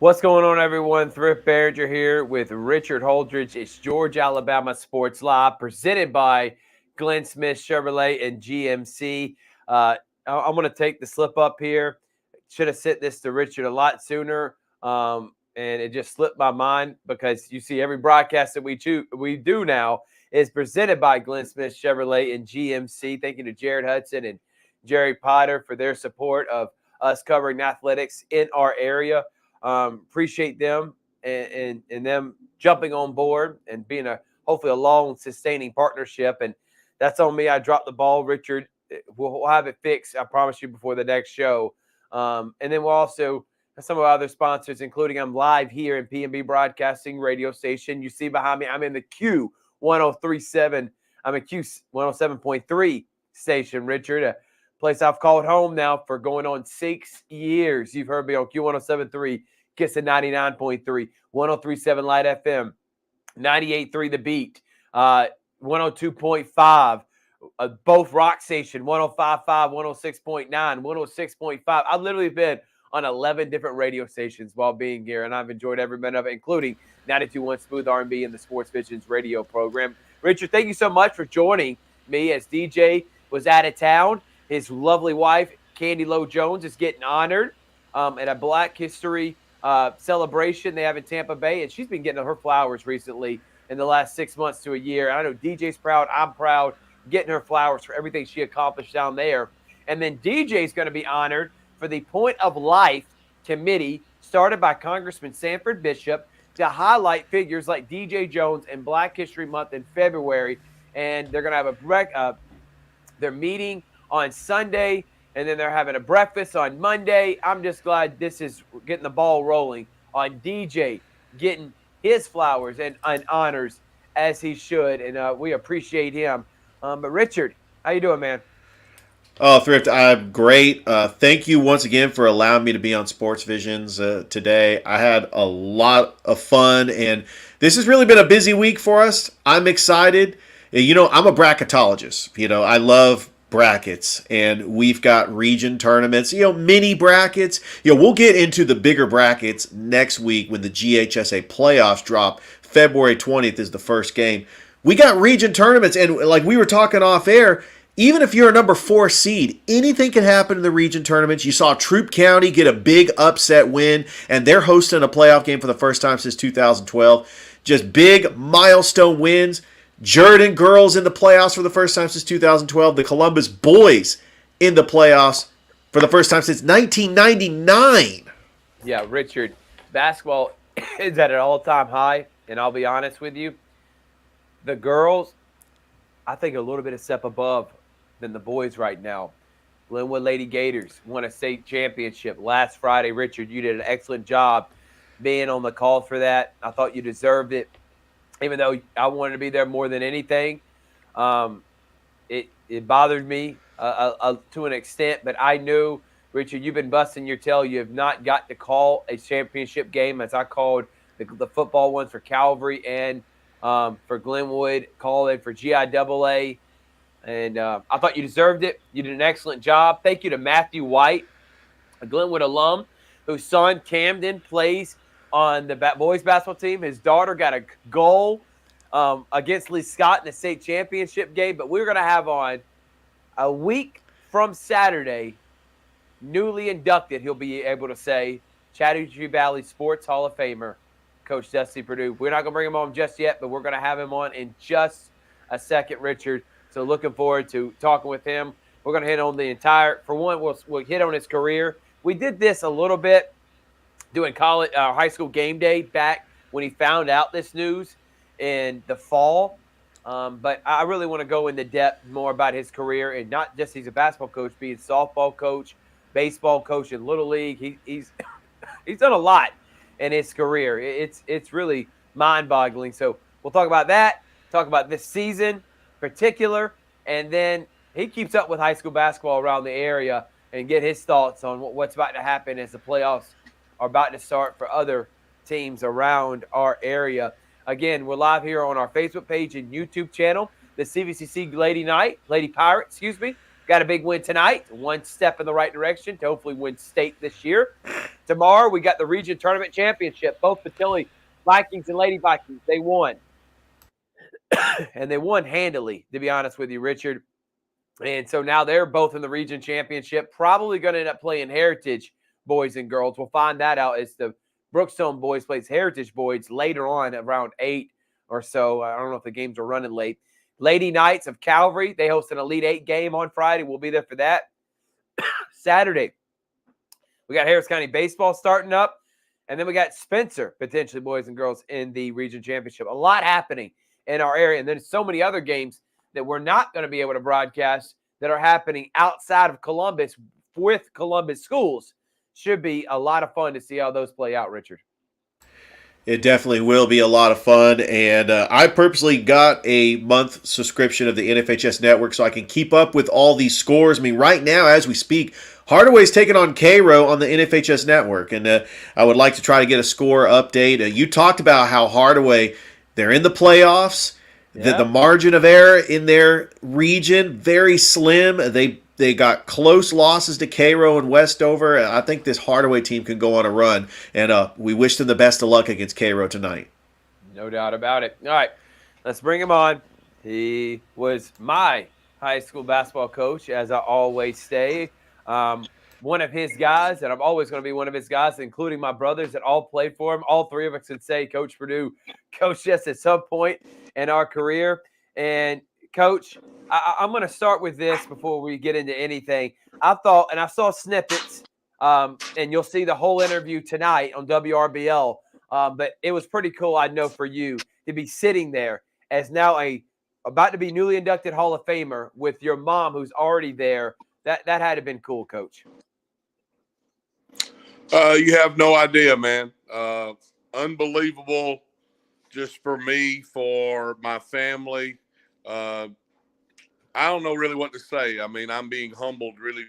What's going on, everyone? Thrift Barringer here with Richard Holdridge. It's Georgia, Alabama Sports Live, presented by Glenn Smith Chevrolet and GMC. I'm going to take the slip up here. Should have sent this to Richard a lot sooner, and it just slipped my mind because you see every broadcast that we do now is presented by Glenn Smith Chevrolet and GMC. Thank you to Jared Hudson and Jerry Potter for their support of us covering athletics in our area. Appreciate them and them jumping on board and being hopefully a long sustaining partnership. And that's on me. I dropped the ball, Richard. We'll have it fixed, I promise you, before the next show. And then we'll also have some of our other sponsors, including I'm live here in PNB Broadcasting radio station. You see behind me, I'm in the Q 1037. I'm a Q 107.3 station, Richard. A place I've called home now for going on 6 years. You've heard me on Q1073, Kiss at 99.3, 1037 Light FM, 98.3 The Beat, 102.5, both rock station, 105.5, 106.9, 106.5. I've literally been on 11 different radio stations while being here, and I've enjoyed every minute of it, including 92.1 Smooth R&B and the Sports Visions radio program. Richard, thank you so much for joining me as DJ was out of town. His lovely wife, Candy Lowe Jones, is getting honored at a Black History celebration they have in Tampa Bay, and she's been getting her flowers recently in the last 6 months to a year. And I know DJ's proud. I'm proud, getting her flowers for everything she accomplished down there. And then DJ's going to be honored for the Point of Life committee started by Congressman Sanford Bishop to highlight figures like DJ Jones in Black History Month in February. And they're going to have their meeting on Sunday, and then they're having a breakfast on Monday. I'm just glad this is getting the ball rolling on DJ, getting his flowers and honors as he should, and we appreciate him. But Richard, how you doing, man? Oh, Thrift, I'm great. Thank you once again for allowing me to be on Sports Visions today. I had a lot of fun, and this has really been a busy week for us. I'm excited. I'm a bracketologist. I love brackets, and we've got region tournaments, mini brackets. We'll get into the bigger brackets next week when the GHSA playoffs drop. February 20th is the first game. We got region tournaments, and like we were talking off air, even if you're a number 4 seed, anything can happen in the region tournaments. You saw Troup County get a big upset win, and they're hosting a playoff game for the first time since 2012. Just big milestone wins. Jordan girls in the playoffs for the first time since 2012. The Columbus boys in the playoffs for the first time since 1999. Yeah, Richard, basketball is at an all-time high, and I'll be honest with you, the girls, I think a little bit of step above than the boys right now. Glenwood Lady Gators won a state championship last Friday. Richard, you did an excellent job being on the call for that. I thought you deserved it. Even though I wanted to be there more than anything, it bothered me to an extent. But I knew, Richard, you've been busting your tail. You have not got to call a championship game as I called the football ones for Calvary and for Glenwood, called it for GIAA. And I thought you deserved it. You did an excellent job. Thank you to Matthew White, a Glenwood alum, whose son Camden plays on the boys basketball team. His daughter got a goal against Lee Scott in the state championship game. But we're going to have on a week from Saturday, newly inducted, he'll be able to say, Chattahoochee Valley Sports Hall of Famer, Coach Dusty Perdue. We're not going to bring him on just yet, but we're going to have him on in just a second, Richard. So looking forward to talking with him. We're going to hit on the entire, for one, we'll hit on his career. We did this a little bit doing college, high school game day back when he found out this news in the fall. But I really want to go into depth more about his career, and not just he's a basketball coach, being softball coach, baseball coach in Little League. He's he's done a lot in his career. It's really mind-boggling. So we'll talk about that, talk about this season in particular, and then he keeps up with high school basketball around the area and get his thoughts on what's about to happen as the playoffs are about to start for other teams around our area. Again, we're live here on our Facebook page and YouTube channel, the CVCC Lady Pirates, Got a big win tonight, one step in the right direction to hopefully win state this year. Tomorrow, we got the region tournament championship. Both Patilli Vikings and Lady Vikings, they won. And they won handily, to be honest with you, Richard. And so now they're both in the region championship, probably going to end up playing Heritage boys and girls. We'll find that out as the Brookstone boys plays Heritage boys later on around 8 or so. I don't know if the games are running late. Lady Knights of Calvary, they host an Elite 8 game on Friday. We'll be there for that. Saturday, we got Harris County baseball starting up. And then we got Spencer, potentially boys and girls, in the region championship. A lot happening in our area. And then so many other games that we're not going to be able to broadcast that are happening outside of Columbus with Columbus schools. Should be a lot of fun to see how those play out, Richard. It definitely will be a lot of fun, and I purposely got a month subscription of the NFHS network so I can keep up with all these scores. I mean, right now, as we speak, Hardaway's taking on Cairo on the NFHS network, and I would like to try to get a score update. You talked about how Hardaway, they're in the playoffs. The margin of error in their region, very slim. They got close losses to Cairo and Westover. I think this Hardaway team can go on a run, and we wish them the best of luck against Cairo tonight. No doubt about it. All right, let's bring him on. He was my high school basketball coach, as I always say. One of his guys, and I'm always going to be one of his guys, including my brothers that all played for him. All three of us could say Coach Perdue coached us at some point in our career. And, Coach, I'm going to start with this before we get into anything. I thought, and I saw snippets, and you'll see the whole interview tonight on WRBL, but it was pretty cool, I know, for you to be sitting there as now about to be newly inducted Hall of Famer with your mom who's already there. That had to have been cool, Coach. You have no idea, man. Unbelievable just for me, for my family. I don't know really what to say. I mean, I'm being humbled really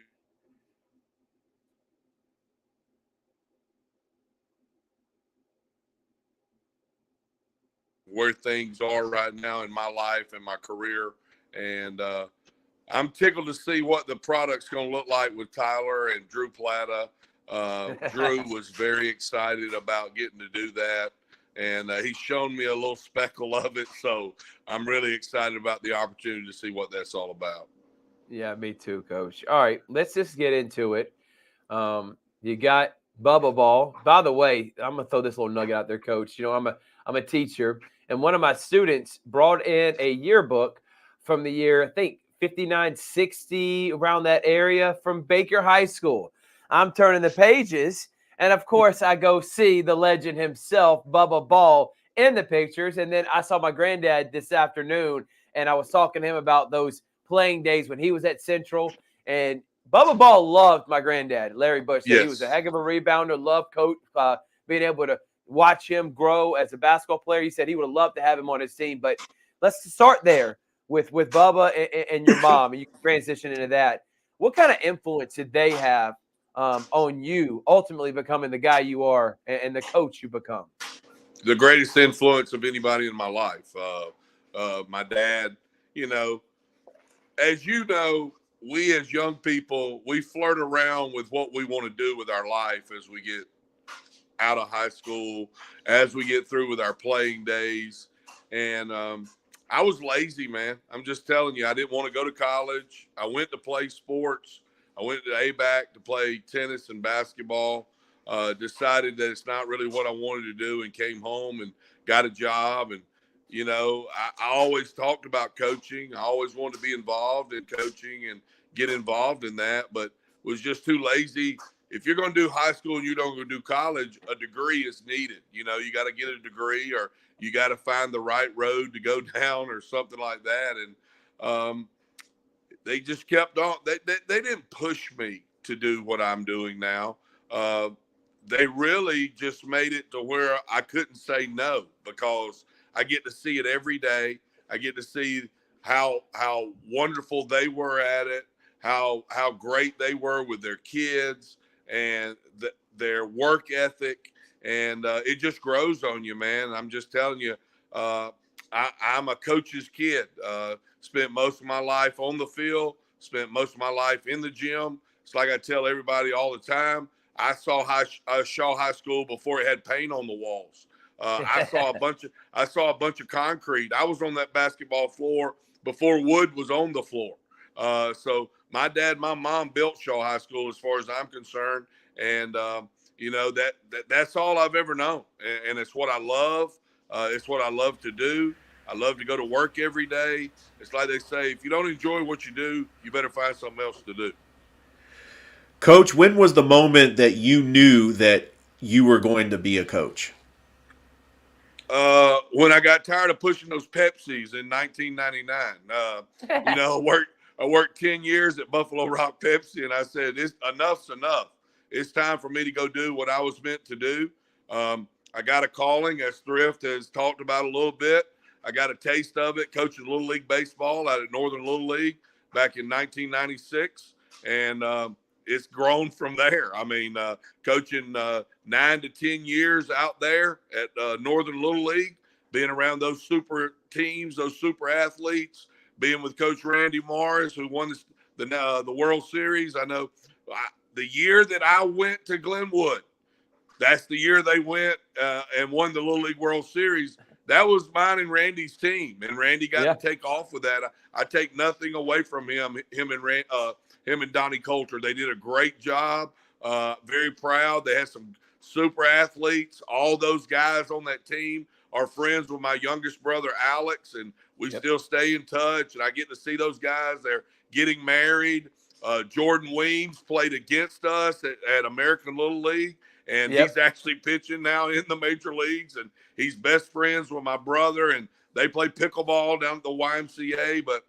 where things are right now in my life and my career. And I'm tickled to see what the product's going to look like with Tyler and Drew Plata. Drew was very excited about getting to do that. And he's shown me a little speckle of it. So I'm really excited about the opportunity to see what that's all about. Yeah, me too, Coach. All right, let's just get into it. You got Bubba Ball. By the way, I'm gonna throw this little nugget out there, Coach. You know, I'm a teacher, and one of my students brought in a yearbook from the year, I think 59, 60, around that area from Baker High School. I'm turning the pages, and of course, I go see the legend himself, Bubba Ball, in the pictures. And then I saw my granddad this afternoon, and I was talking to him about those playing days when he was at Central. And Bubba Ball loved my granddad, Larry Bush. Said Yes. He was a heck of a rebounder, loved coach, being able to watch him grow as a basketball player. He said he would have loved to have him on his team. But let's start there with Bubba and your mom, and you can transition into that. What kind of influence did they have on you ultimately becoming the guy you are and the coach you become? The greatest influence of anybody in my life. My dad, you know, as you know, we as young people, we flirt around with what we want to do with our life as we get out of high school, as we get through with our playing days. And I was lazy, man. I'm just telling you, I didn't want to go to college. I went to play sports. I went to ABAC to play tennis and basketball. Decided that it's not really what I wanted to do, and came home and got a job. And, you know, I always talked about coaching. I always wanted to be involved in coaching and get involved in that, but was just too lazy. If you're going to do high school and you don't go do college, a degree is needed. You know, you got to get a degree, or you got to find the right road to go down or something like that. And they just kept on. They didn't push me to do what I'm doing now. They really just made it to where I couldn't say no, because I get to see it every day. I get to see how wonderful they were at it, how great they were with their kids, and their work ethic. And it just grows on you, man. I'm just telling you, I'm a coach's kid. Spent most of my life on the field, Spent most of my life in the gym. It's like I tell everybody all the time. I saw Shaw High School before it had paint on the walls. I saw a bunch of concrete. I was on that basketball floor before wood was on the floor. So my dad, my mom built Shaw High School, as far as I'm concerned, and that's all I've ever known, and it's what I love. It's what I love to do. I love to go to work every day. It's like they say, if you don't enjoy what you do, you better find something else to do. Coach, when was the moment that you knew that you were going to be a coach? When I got tired of pushing those Pepsis in 1999, I worked 10 years at Buffalo Rock Pepsi, and I said, enough's enough. It's time for me to go do what I was meant to do. I got a calling, as Thrift has talked about a little bit. I got a taste of it coaching Little League Baseball out at Northern Little League back in 1996. And it's grown from there. I mean, coaching 9 to 10 years out there at Northern Little League, being around those super teams, those super athletes, being with Coach Randy Morris, who won the World Series. I know the year that I went to Glenwood, that's the year they went and won the Little League World Series. That was mine and Randy's team, and Randy got to take off with that. I take nothing away from him. Him and Donnie Coulter. They did a great job. Very proud. They had some super athletes. All those guys on that team are friends with my youngest brother, Alex, and we still stay in touch. And I get to see those guys. They're getting married. Jordan Weems played against us at American Little League, and he's actually pitching now in the major leagues, and he's best friends with my brother, and they play pickleball down at the YMCA. But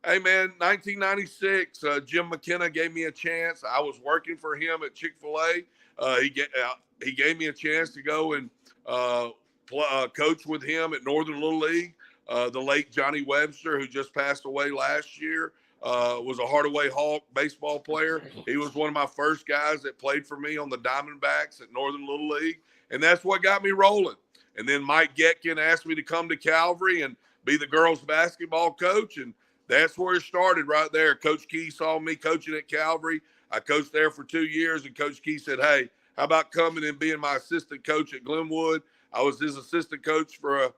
hey, man, 1996, Jim McKenna gave me a chance. I was working for him at Chick-fil-A. He gave me a chance to go and coach with him at Northern Little League. The late Johnny Webster, who just passed away last year, was a Hardaway Hawk baseball player. He was one of my first guys that played for me on the Diamondbacks at Northern Little League, and that's what got me rolling. And then Mike Getkin asked me to come to Calvary and be the girls basketball coach, and that's where it started right there. Coach Key saw me coaching at Calvary. I coached there for 2 years, and Coach Key said, hey, how about coming and being my assistant coach at Glenwood? I was his assistant coach for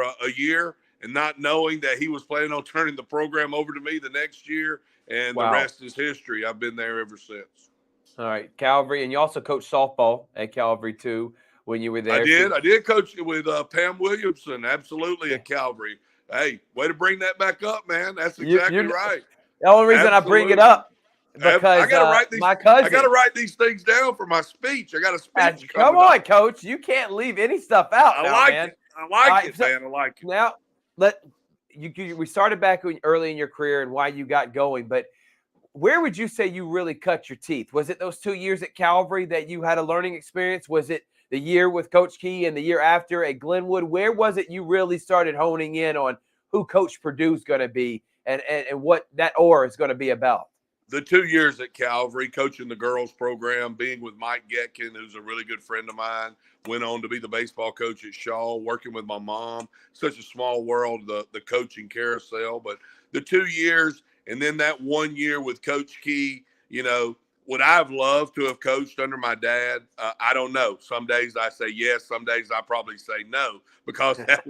a year, and not knowing that he was planning on turning the program over to me the next year, and the rest is history. I've been there ever since. All right, Calvary, and you also coached softball at Calvary too when you were there. I did coach with Pam Williamson, absolutely, at Calvary. Hey, way to bring that back up, man. That's exactly right. The only reason I bring it up because I gotta write these. My cousin. I gotta write these things down for my speech. I got a speech. Come on, Coach. You can't leave any stuff out. I now, like man. it. I like it, man. I like it. Now, we started back early in your career and why you got going, but where would you say you really cut your teeth? Was it those 2 years at Calvary that you had a learning experience? Was it the year with Coach Key and the year after at Glenwood? Where was it you really started honing in on who Coach Perdue is going to be and what that aura is going to be about? The 2 years at Calvary, coaching the girls program, being with Mike Getkin, who's a really good friend of mine, went on to be the baseball coach at Shaw, working with my mom. Such a small world, the coaching carousel. But the 2 years, and then that 1 year with Coach Key, would I have loved to have coached under my dad? I don't know. Some days I say yes. Some days I probably say no, because that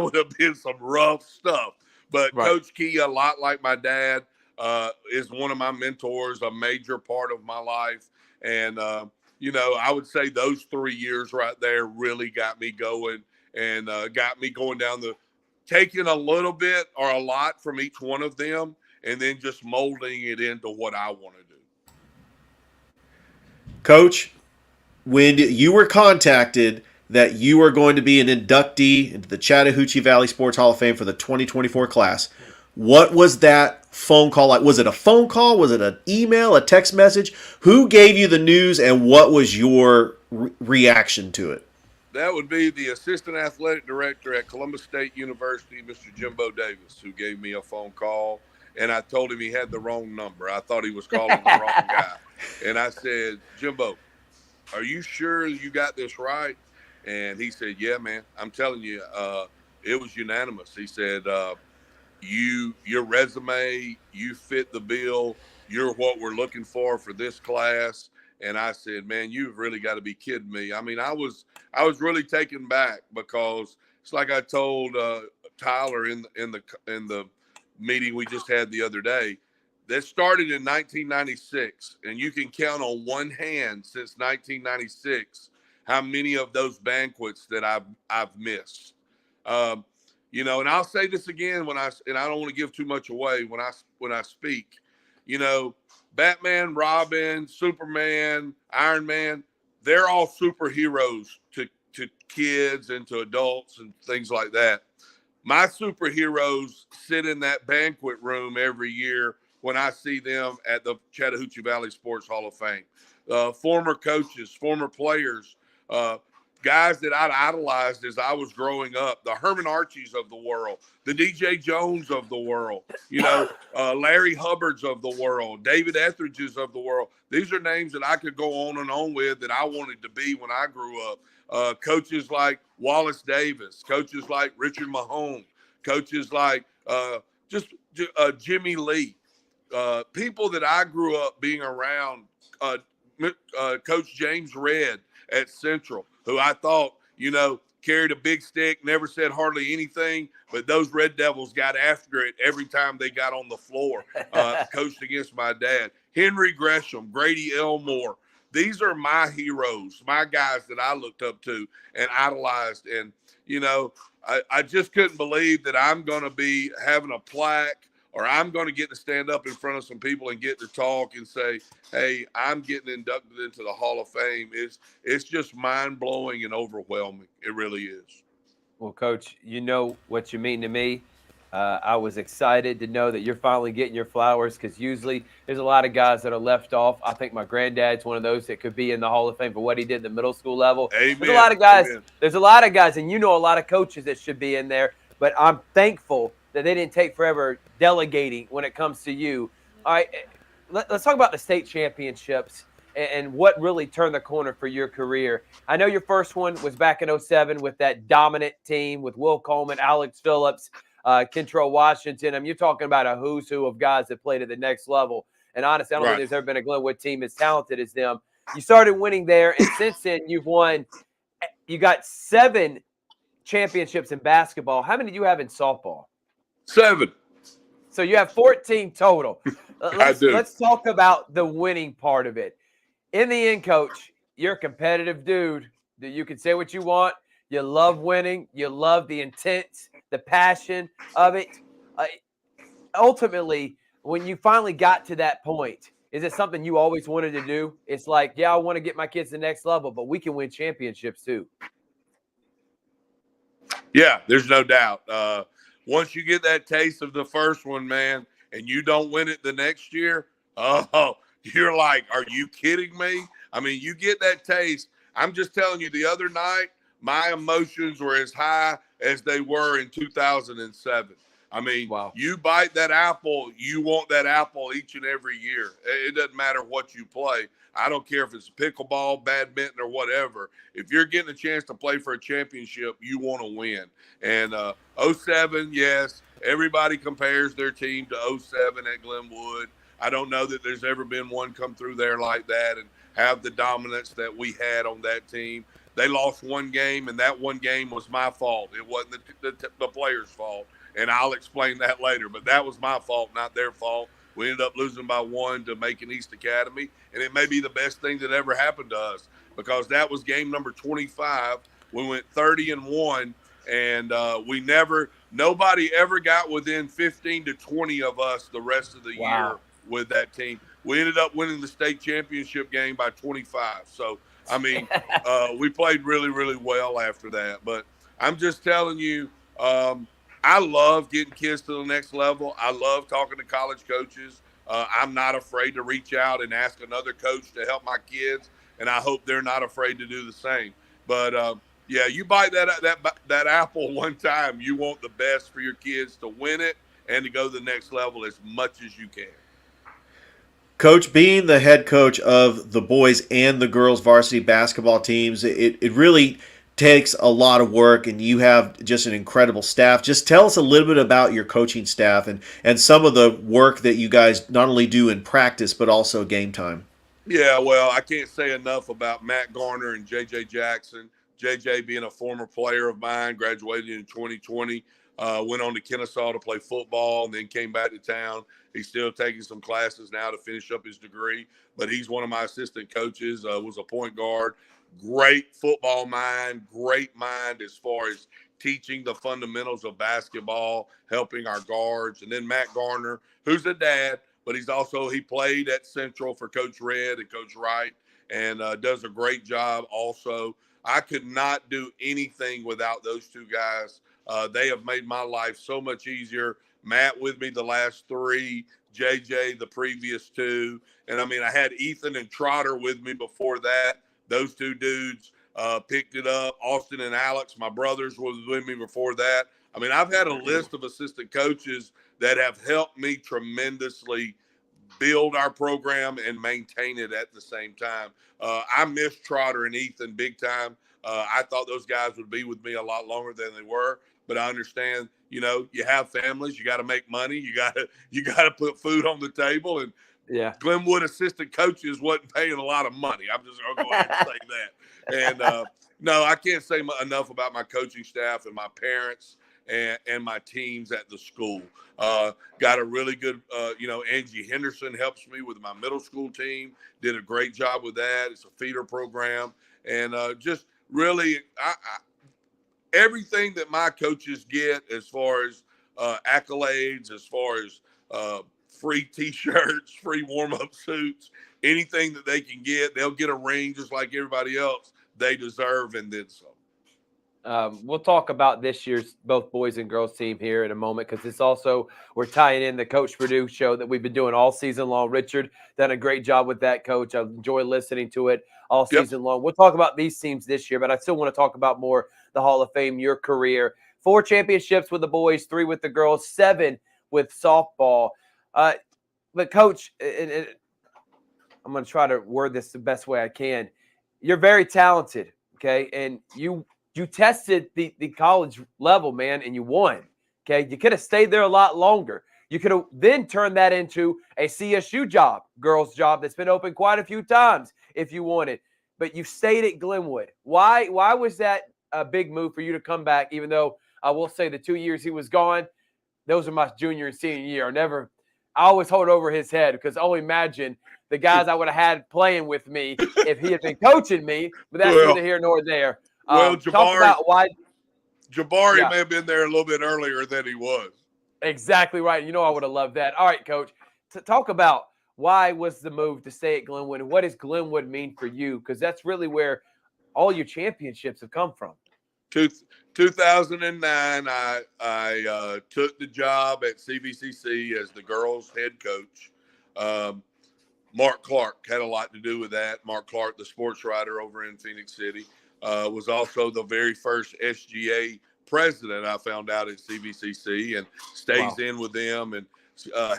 would have been some rough stuff. But Coach Key, a lot like my dad, is one of my mentors, a major part of my life. And, I would say those 3 years right there really got me going and got me going down taking a little bit or a lot from each one of them and then just molding it into what I want to do. Coach, when you were contacted that you were going to be an inductee into the Chattahoochee Valley Sports Hall of Fame for the 2024 class, what was that phone call like? Was it a phone call? Was it an email, a text message? Who gave you the news, and what was your reaction to it? That would be the assistant athletic director at Columbus State University, Mr. Jimbo Davis, who gave me a phone call, and I told him he had the wrong number. I thought he was calling the wrong guy. And I said, Jimbo, are you sure you got this right? And he said, yeah, man, I'm telling you, it was unanimous. He said, your resume, you fit the bill. You're what we're looking for this class. And I said, man, you've really got to be kidding me. I mean, I was really taken back because it's like I told Tyler in the meeting we just had the other day. That started in 1996, and you can count on one hand since 1996 how many of those banquets that I've missed. Um, and I'll say this again and I don't want to give too much away when I speak. You know, Batman, Robin, Superman, Iron Man, they're all superheroes to kids and to adults and things like that. My superheroes sit in that banquet room every year when I see them at the Chattahoochee Valley Sports Hall of Fame. Former coaches, former players, uh, guys that I'd idolized as I was growing up, the Herman Archies of the world, the DJ Jones of the world, Larry Hubbards of the world, David Etheridge's of the world. These are names that I could go on and on with that I wanted to be when I grew up. Coaches like Wallace Davis, coaches like Richard Mahone, coaches like Jimmy Lee, people that I grew up being around, Coach James Redd at Central, who I thought, carried a big stick, never said hardly anything, but those Red Devils got after it every time they got on the floor, coached against my dad. Henry Gresham, Grady Elmore. These are my heroes, my guys that I looked up to and idolized. And, I just couldn't believe that I'm going to be having a plaque or I'm going to get to stand up in front of some people and get to talk and say, hey, I'm getting inducted into the Hall of Fame. It's just mind-blowing and overwhelming. It really is. Well, Coach, you know what you mean to me. I was excited to know that you're finally getting your flowers because usually there's a lot of guys that are left off. I think my granddad's one of those that could be in the Hall of Fame for what he did at the middle school level. Amen. There's a lot of guys. Amen. There's a lot of guys, and a lot of coaches that should be in there. But I'm thankful that they didn't take forever delegating when it comes to you. All right, let's talk about the state championships and what really turned the corner for your career. I know your first one was back in 07 with that dominant team with Will Coleman, Alex Phillips, Kentrell Washington. I mean, you're talking about a who's who of guys that played at the next level. And honestly, I don't think there's ever been a Glenwood team as talented as them. You started winning there, and since then you've won. You got 7 championships in basketball. How many do you have in softball? 7. So you have 14 total. I do. Let's talk about the winning part of it. In the end, Coach, you're a competitive dude. You can say what you want. You love winning. You love the intent, the passion of it. Ultimately, when you finally got to that point, is it something you always wanted to do? It's like, yeah, I want to get my kids to the next level, but we can win championships too. Yeah, there's no doubt. Once you get that taste of the first one, man, and you don't win it the next year, you're like, are you kidding me? I mean, you get that taste. I'm just telling you, the other night, my emotions were as high as they were in 2007. I mean, wow. You bite that apple, you want that apple each and every year. It doesn't matter what you play. I don't care if it's pickleball, badminton, or whatever. If you're getting a chance to play for a championship, you want to win. And 07, yes, everybody compares their team to 07 at Glenwood. I don't know that there's ever been one come through there like that and have the dominance that we had on that team. They lost one game, and that one game was my fault. It wasn't the players' fault, and I'll explain that later. But that was my fault, not their fault. We ended up losing by 1 to Macon East Academy, and it may be the best thing that ever happened to us because that was game number 25. We went 30-1, and nobody ever got within 15 to 20 of us the rest of the year with that team. We ended up winning the state championship game by 25. So, I mean, we played really, really well after that. But I'm just telling you, I love getting kids to the next level. I love talking to college coaches. I'm not afraid to reach out and ask another coach to help my kids, and I hope they're not afraid to do the same. But, yeah, you bite that apple one time, you want the best for your kids to win it and to go to the next level as much as you can. Coach, being the head coach of the boys and the girls varsity basketball teams, it really takes a lot of work, and you have just an incredible staff. Just tell us a little bit about your coaching staff and some of the work that you guys not only do in practice but also game time. Yeah, well, I can't say enough about Matt Garner and J.J. Jackson. J.J. being a former player of mine, graduated in 2020, went on to Kennesaw to play football, and then came back to town. He's still taking some classes now to finish up his degree, but he's one of my assistant coaches, was a point guard. Great football mind, great mind as far as teaching the fundamentals of basketball, helping our guards. And then Matt Garner, who's a dad, but he played at Central for Coach Red and Coach Wright, and does a great job also. I could not do anything without those two guys. They have made my life so much easier. Matt with me the last three, JJ the previous two. And I mean, I had Ethan and Trotter with me before that. Those two dudes picked it up. Austin and Alex, my brothers, was with me before that. I mean, I've had a list of assistant coaches that have helped me tremendously build our program and maintain it at the same time. I miss Trotter and Ethan big time. I thought those guys would be with me a lot longer than they were, but I understand, you have families, you got to make money, you got to put food on the table, and Yeah. Glenwood assistant coaches wasn't paying a lot of money. I'm just going to go ahead and say that. And no, I can't say enough about my coaching staff and my parents and my teams at the school. Got a really good, Angie Henderson helps me with my middle school team. Did a great job with that. It's a feeder program. And just really, everything that my coaches get as far as accolades, as far as free T-shirts, free warm-up suits, anything that they can get, they'll get a ring just like everybody else. They deserve and then some. We'll talk about this year's both boys and girls team here in a moment, because it's also, we're tying in the Coach Perdue show that we've been doing all season long. Richard done a great job with that, Coach. I enjoy listening to it all season long. We'll talk about these teams this year, but I still want to talk about more the Hall of Fame, your career. 4 championships with the boys, 3 with the girls, 7 with softball. But Coach, and I'm going to try to word this the best way I can. You're very talented, okay? And you tested the college level, man, and you won, okay? You could have stayed there a lot longer. You could have then turned that into a CSU job, girls' job that's been open quite a few times if you wanted. But you stayed at Glenwood. Why was that a big move for you to come back, even though I will say the 2 years he was gone, those are my junior and senior year. I always hold over his head, because only imagine the guys I would have had playing with me if he had been coaching me, but that's neither here nor there. Well, Talk about why Jabari may have been there a little bit earlier than he was. Exactly right. I would have loved that. All right, Coach, talk about why was the move to stay at Glenwood, and what does Glenwood mean for you? Because that's really where all your championships have come from. 2009, I took the job at CVCC as the girls' head coach. Mark Clark had a lot to do with that. Mark Clark, the sports writer over in Phoenix City, was also the very first SGA president, I found out, at CVCC, and stays in with them, and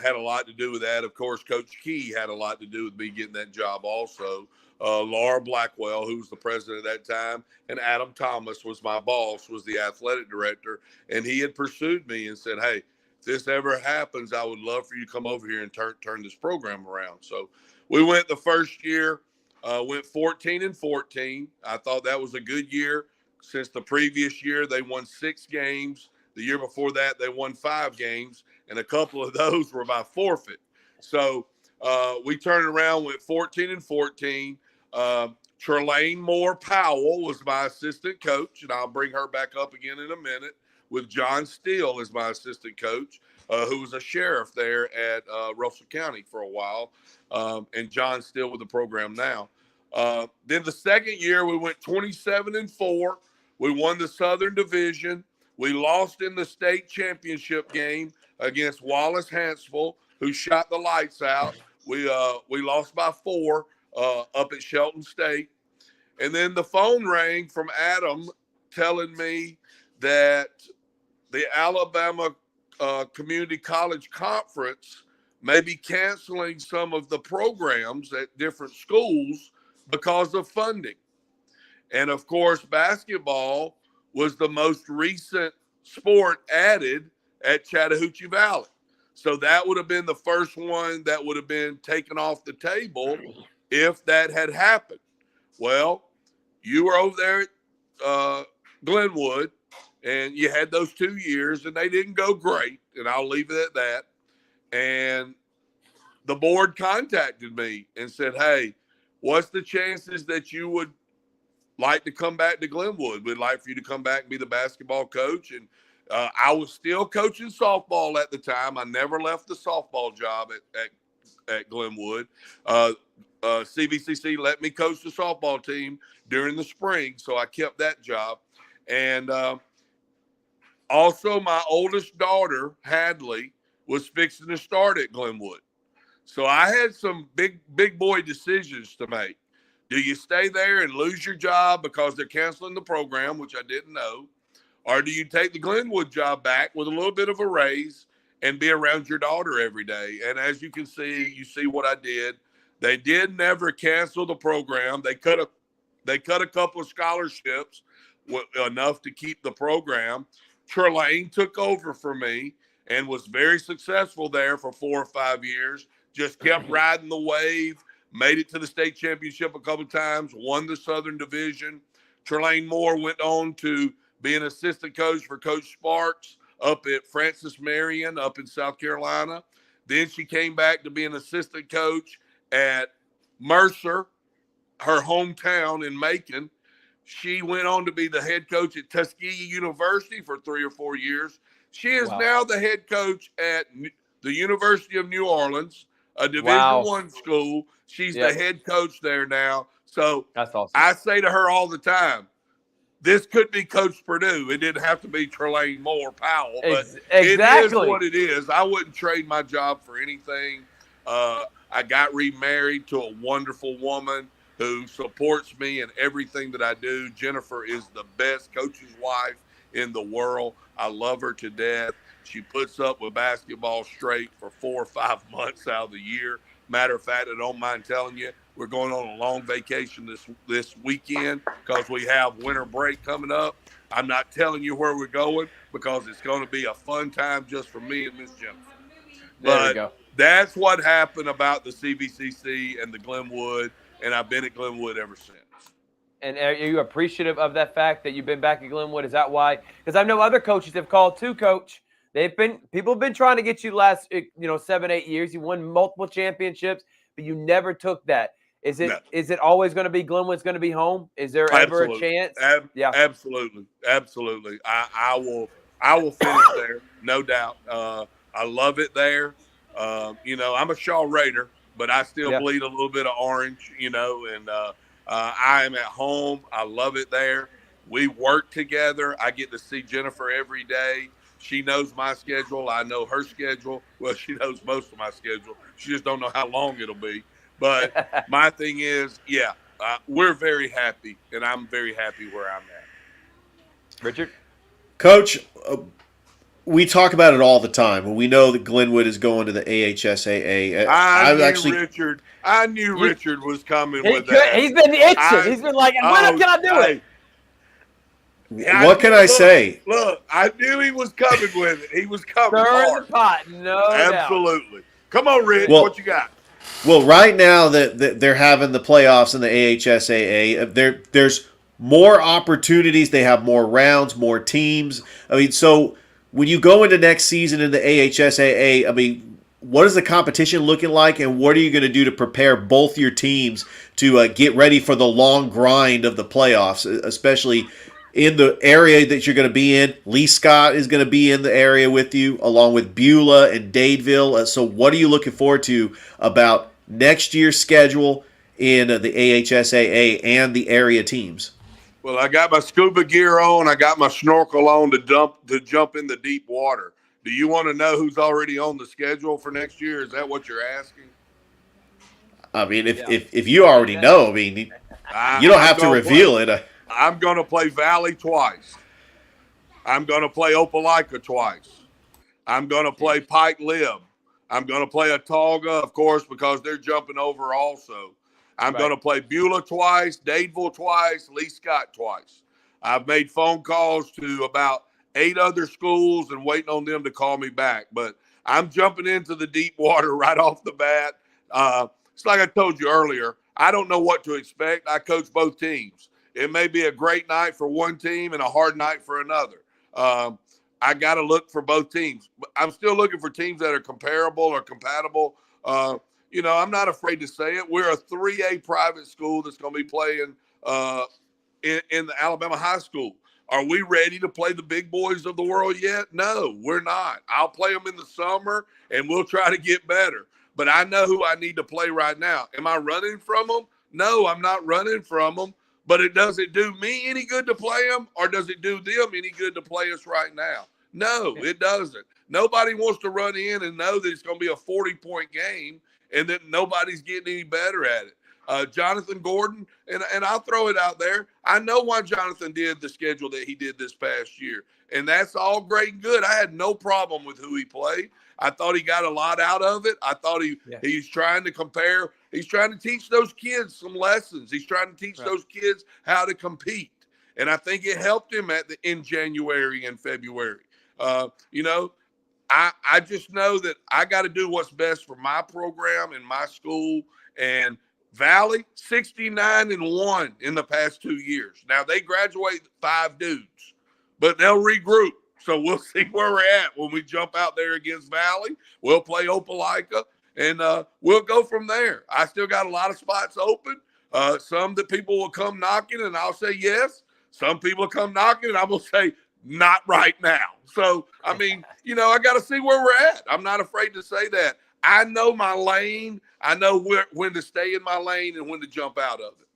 had a lot to do with that. Of course, Coach Key had a lot to do with me getting that job also. Laura Blackwell, who was the president at that time, and Adam Thomas was my boss, was the athletic director, and he had pursued me and said, hey, if this ever happens, I would love for you to come over here and turn this program around. So we went the first year, went 14-14. I thought that was a good year. Since the previous year, they won 6 games. The year before that, they won 5 games, and a couple of those were by forfeit. So we turned around, went 14-14. Trelane Moore Powell was my assistant coach, and I'll bring her back up again in a minute, with John Steele as my assistant coach, who was a sheriff there at Russell County for a while, and John Steele with the program now. Then the second year, we went 27-4. We won the Southern Division. We lost in the state championship game against Wallace Hansville, who shot the lights out. We lost by 4 up at Shelton State. And then the phone rang from Adam telling me that the Alabama Community College Conference may be canceling some of the programs at different schools because of funding. And of course, basketball was the most recent sport added at Chattahoochee Valley. So that would have been the first one that would have been taken off the table if that had happened. Well, you were over there at Glenwood, and you had those 2 years, and they didn't go great, and I'll leave it at that. And the board contacted me and said, hey, what's the chances that you would like to come back to Glenwood? We'd like for you to come back and be the basketball coach. And I was still coaching softball at the time. I never left the softball job at Glenwood. CVCC let me coach the softball team during the spring, so I kept that job. And also my oldest daughter, Hadley, was fixing to start at Glenwood. So I had some big boy decisions to make. Do you stay there and lose your job because they're canceling the program, which I didn't know? Or do you take the Glenwood job back with a little bit of a raise and be around your daughter every day? And as you can see, you see what I did. They did never cancel the program. They cut a couple of scholarships, enough to keep the program. Trelane took over for me and was very successful there for 4 or 5 years. Just kept riding the wave, made it to the state championship a couple of times, won the Southern Division. Trelane Moore went on to be an assistant coach for Coach Sparks up at Francis Marion up in South Carolina. Then she came back to be an assistant coach at Mercer, her hometown in Macon. She went on to be the head coach at Tuskegee University for 3 or 4 years. She is now the head coach at the University of New Orleans, a Division I school. She's the head coach there now. So that's awesome. I say to her all the time, this could be Coach Perdue. It didn't have to be Trelane Moore Powell, but it is what it is. I wouldn't trade my job for anything. I got remarried to a wonderful woman who supports me in everything that I do. Jennifer is the best coach's wife in the world. I love her to death. She puts up with basketball straight for 4 or 5 months out of the year. Matter of fact, I don't mind telling you, we're going on a long vacation this weekend because we have winter break coming up. I'm not telling you where we're going because it's going to be a fun time just for me and Miss Jennifer. There we go. That's what happened about the CVCC and the Glenwood, and I've been at Glenwood ever since. And are you appreciative of that fact that you've been back at Glenwood? Is that why? Because I know other coaches have called too, Coach. People have been trying to get you last 7, 8 years. You won multiple championships, but you never took that. Is it always going to be Glenwood's going to be home? Is there ever a chance? Yeah, absolutely. I will finish there, no doubt. I love it there. I'm a Shaw Raider, but I still bleed a little bit of orange, and I am at home. I love it there. We work together. I get to see Jennifer every day. She knows my schedule. I know her schedule. Well, she knows most of my schedule. She just don't know how long it'll be. But my thing is, we're very happy, and I'm very happy where I'm at. Richard? Coach, we talk about it all the time. When we know that Glenwood is going to the AHSAA. I knew Richard was coming with that. He's been itching. He's been like, when can I do it? What can I say? Look, I knew he was coming with it. He was coming hard. The pot, no Absolutely. Doubt. Come on, Rich. What you got? Well, right now that they're having the playoffs in the AHSAA, there's more opportunities. They have more rounds, more teams. I mean, so when you go into next season in the AHSAA, I mean, what is the competition looking like, and what are you going to do to prepare both your teams to get ready for the long grind of the playoffs, especially in the area that you're going to be in? Lee Scott is going to be in the area with you, along with Beulah and Dadeville. So what are you looking forward to about next year's schedule in the AHSAA and the area teams? Well, I got my scuba gear on. I got my snorkel on to jump in the deep water. Do you want to know who's already on the schedule for next year? Is that what you're asking? I mean, if you already know, I mean, you don't have to reveal it. I'm going to play Valley twice. I'm going to play Opelika twice. I'm going to play Pike Lib. I'm going to play Atauga, of course, because they're jumping over also. I'm Right. going to play Beulah twice, Dadeville twice, Lee Scott twice. I've made phone calls to about 8 other schools and waiting on them to call me back. But I'm jumping into the deep water right off the bat. It's like I told you earlier, I don't know what to expect. I coach both teams. It may be a great night for one team and a hard night for another. I got to look for both teams. I'm still looking for teams that are comparable or compatible. I'm not afraid to say it. We're a 3A private school that's going to be playing in the Alabama high school. Are we ready to play the big boys of the world yet? No, we're not. I'll play them in the summer, and we'll try to get better. But I know who I need to play right now. Am I running from them? No, I'm not running from them. But does it do me any good to play them, or does it do them any good to play us right now? No, it doesn't. Nobody wants to run in and know that it's going to be a 40-point game and that nobody's getting any better at it. Jonathan Gordon, and I'll throw it out there. I know why Jonathan did the schedule that he did this past year, and that's all great and good. I had no problem with who he played. I thought he got a lot out of it. I thought he's trying to compare. He's trying to teach those kids some lessons. He's trying to teach those kids how to compete, and I think it helped him in January and February. I just know that I got to do what's best for my program and my school. And Valley, 69-1 in the past 2 years. Now they graduate 5 dudes, but they'll regroup. So we'll see where we're at when we jump out there against Valley. We'll play Opelika, and we'll go from there. I still got a lot of spots open. Some that people will come knocking, and I'll say yes. Some people will come knocking, and I will say not right now. So, I mean, I got to see where we're at. I'm not afraid to say that. I know my lane. I know when to stay in my lane and when to jump out of it.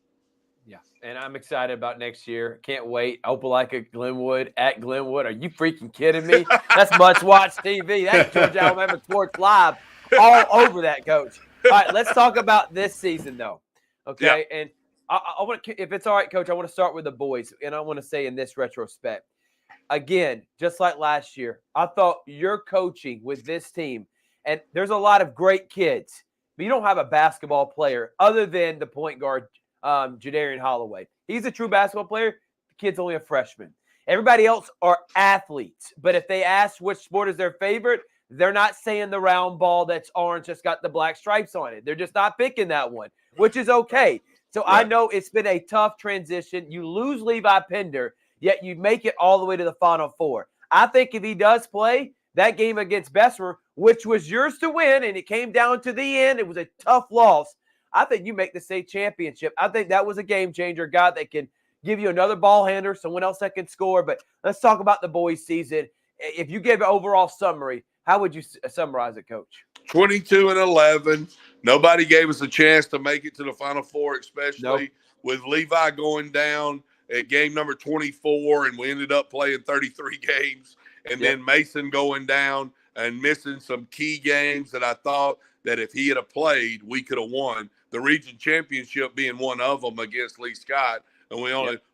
Yeah, and I'm excited about next year. Can't wait. Opelika, Glenwood, at Glenwood. Are you freaking kidding me? That's must-watch TV. That's Georgia Alabama Sports Live all over that, Coach. All right, let's talk about this season, though. Okay, and I want to, if it's all right, Coach, I want to start with the boys, and I want to say in this retrospect, again, just like last year, I thought your coaching with this team, and there's a lot of great kids, but you don't have a basketball player other than the point guard, Jadarian Holloway. He's a true basketball player. The kid's only a freshman. Everybody else are athletes, but if they ask which sport is their favorite, they're not saying the round ball that's orange that's got the black stripes on it. They're just not picking that one, which is okay. So I know it's been a tough transition. You lose Levi Pender, yet you make it all the way to the Final Four. I think if he does play that game against Bessemer, which was yours to win, and it came down to the end, it was a tough loss. I think you make the state championship. I think that was a game changer, guy that can give you another ball handler, someone else that can score. But let's talk about the boys' season. If you gave an overall summary, how would you summarize it, Coach? 22-11. Nobody gave us a chance to make it to the Final Four, especially with Levi going down at game number 24, and we ended up playing 33 games. And then Mason going down and missing some key games that I thought that if he had played, we could have won. The region championship being one of them against Lee Scott. And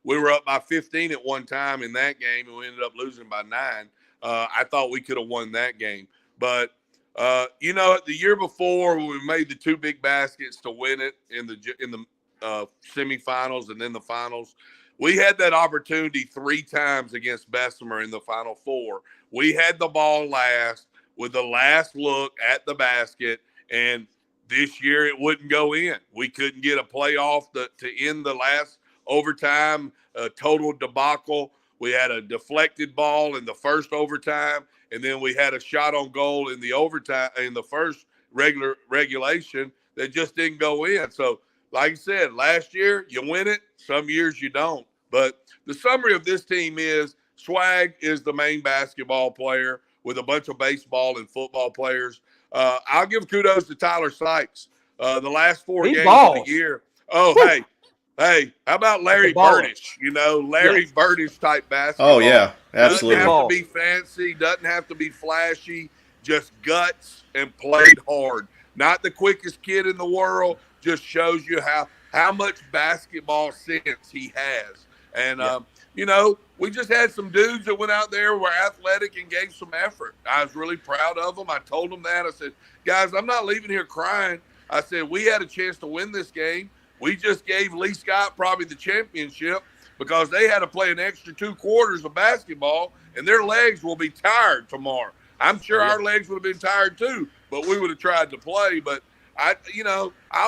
we were up by 15 at one time in that game, and we ended up losing by 9. I thought we could have won that game. But, the year before, when we made the 2 big baskets to win it in the semifinals and then the finals, we had that opportunity 3 times against Bessemer in the Final Four. We had the ball last with the last look at the basket, and this year it wouldn't go in. We couldn't get a playoff to end the last overtime, total debacle. We had a deflected ball in the first overtime, and then we had a shot on goal in the overtime in the first regulation that just didn't go in. So, like I said, last year you win it, some years you don't. But the summary of this team is Swag is the main basketball player with a bunch of baseball and football players. I'll give kudos to Tyler Sykes. The last 4 games of the year. Oh, hey, how about Larry Burdish? Larry Burdish type basketball. Oh, yeah, absolutely. Doesn't have to be fancy, doesn't have to be flashy, just guts and played hard. Not the quickest kid in the world, just shows you how much basketball sense he has. And, we just had some dudes that went out there, were athletic, and gave some effort. I was really proud of them. I told them that. I said, guys, I'm not leaving here crying. I said, we had a chance to win this game. We just gave Lee Scott probably the championship because they had to play an extra 2 quarters of basketball, and their legs will be tired tomorrow. I'm Oh sure yeah. our legs would have been tired too, but we would have tried to play. But I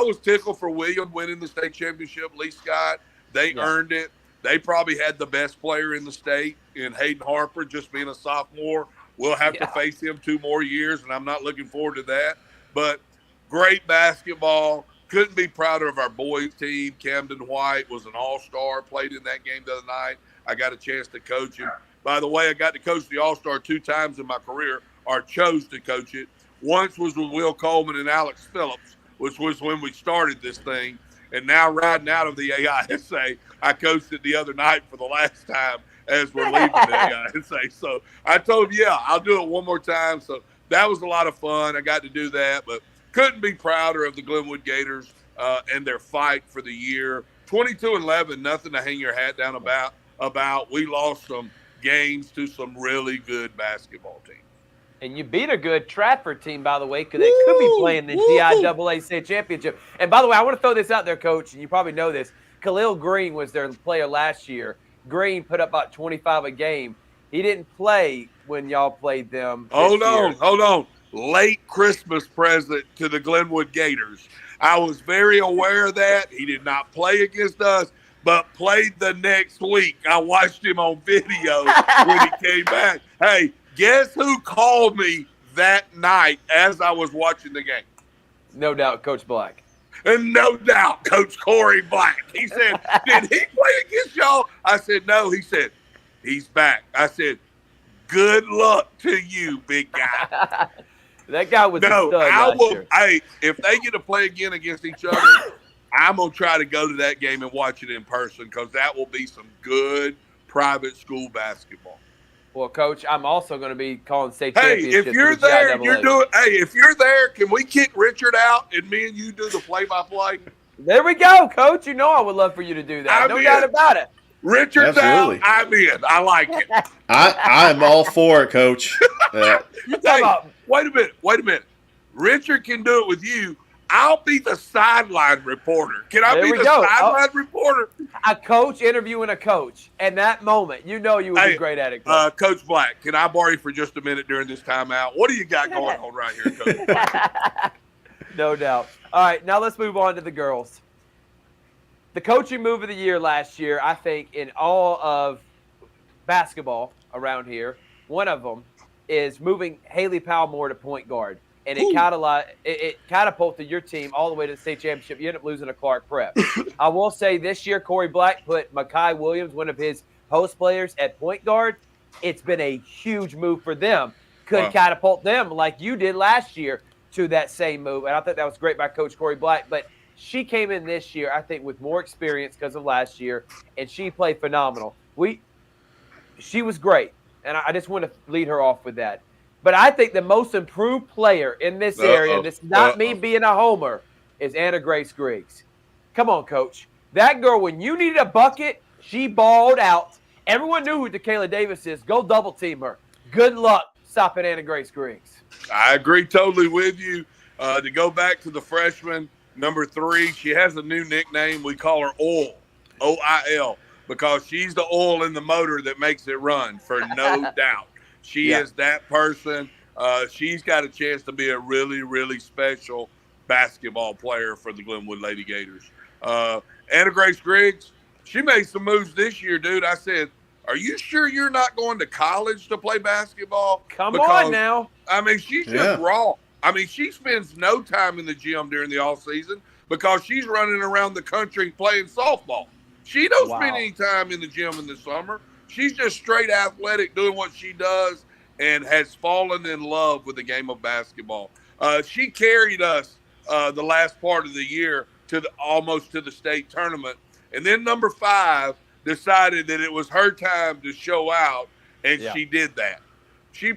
was tickled for William winning the state championship. Lee Scott, they Yeah. earned it. They probably had the best player in the state in Hayden Harper, just being a sophomore. We'll have to Yeah. face him 2 more years, and I'm not looking forward to that. But great basketball. Couldn't be prouder of our boys team. Camden White was an all-star, played in that game the other night. I got a chance to coach him. By the way, I got to coach the all-star 2 times in my career, or chose to coach it. Once was with Will Coleman and Alex Phillips, which was when we started this thing. And now riding out of the AISA, I coached it the other night for the last time as we're leaving the AISA. So I told him, yeah, I'll do it one more time. So that was a lot of fun. I got to do that, but couldn't be prouder of the Glenwood Gators and their fight for the year. 22-11, nothing to hang your hat down about. We lost some games to some really good basketball teams. And you beat a good Trafford team, by the way, because they could be playing the GIAA state championship. And by the way, I want to throw this out there, Coach, and you probably know this. Khalil Green was their player last year. Green put up about 25 a game. He didn't play when y'all played them. Hold on. Late Christmas present to the Glenwood Gators. I was very aware of that. He did not play against us, but played the next week. I watched him on video when he came back. Hey, guess who called me that night as I was watching the game? No doubt, Coach Black. And no doubt, Coach Corey Black. He said, did he play against y'all? I said, no. He said, he's back. I said, good luck to you, big guy. That guy was no, a stud I will. year. Hey, if they get to play again against each other, I'm going to try to go to that game and watch it in person because that will be some good private school basketball. Well, Coach, I'm also going to be calling state Hey, championships. if you're there, if you're there, can we kick Richard out and me and you do the play-by-play? There we go, Coach. You know I would love for you to do that. No doubt about it. Richard's Absolutely. out. I'm in. I like it. I'm all for it, Coach. Hey, wait a minute. Richard can do it with you. I'll be the sideline reporter. Can I be the sideline reporter? A coach interviewing a coach. And that moment, you know you would be great at it, Coach. Coach Black, can I borrow you for just a minute during this timeout? What do you got going on right here, Coach Black? No doubt. All right, now let's move on to the girls. The coaching move of the year last year, I think, in all of basketball around here, one of them is moving Haley Powell to point guard. And it catapulted your team all the way to the state championship. You end up losing to Clark Prep. I will say this year, Corey Black put Makai Williams, one of his host players, at point guard. It's been a huge move for them. Could catapult them like you did last year to that same move. And I think that was great by Coach Corey Black. But she came in this year, I think, with more experience because of last year, and she played phenomenal. She was great, and I just want to lead her off with that. But I think the most improved player in this area, and it's not me being a homer, is Anna Grace Griggs. Come on, Coach. That girl, when you needed a bucket, she balled out. Everyone knew who DeKayla Davis is. Go double team her. Good luck stopping Anna Grace Griggs. I agree totally with you. To go back to the freshman, number 3, she has a new nickname. We call her Oil, O-I-L, because she's the oil in the motor that makes it run, for no doubt. She is that person. She's got a chance to be a really, really special basketball player for the Glenwood Lady Gators. Anna Grace Griggs, she made some moves this year, dude. I said, are you sure you're not going to college to play basketball? Come on now. I mean, she's just raw. I mean, she spends no time in the gym during the off season because she's running around the country playing softball. She don't spend any time in the gym in the summer. She's just straight athletic doing what she does and has fallen in love with the game of basketball. She carried us the last part of the year to almost to the state tournament. And then number 5 decided that it was her time to show out, and she did that. She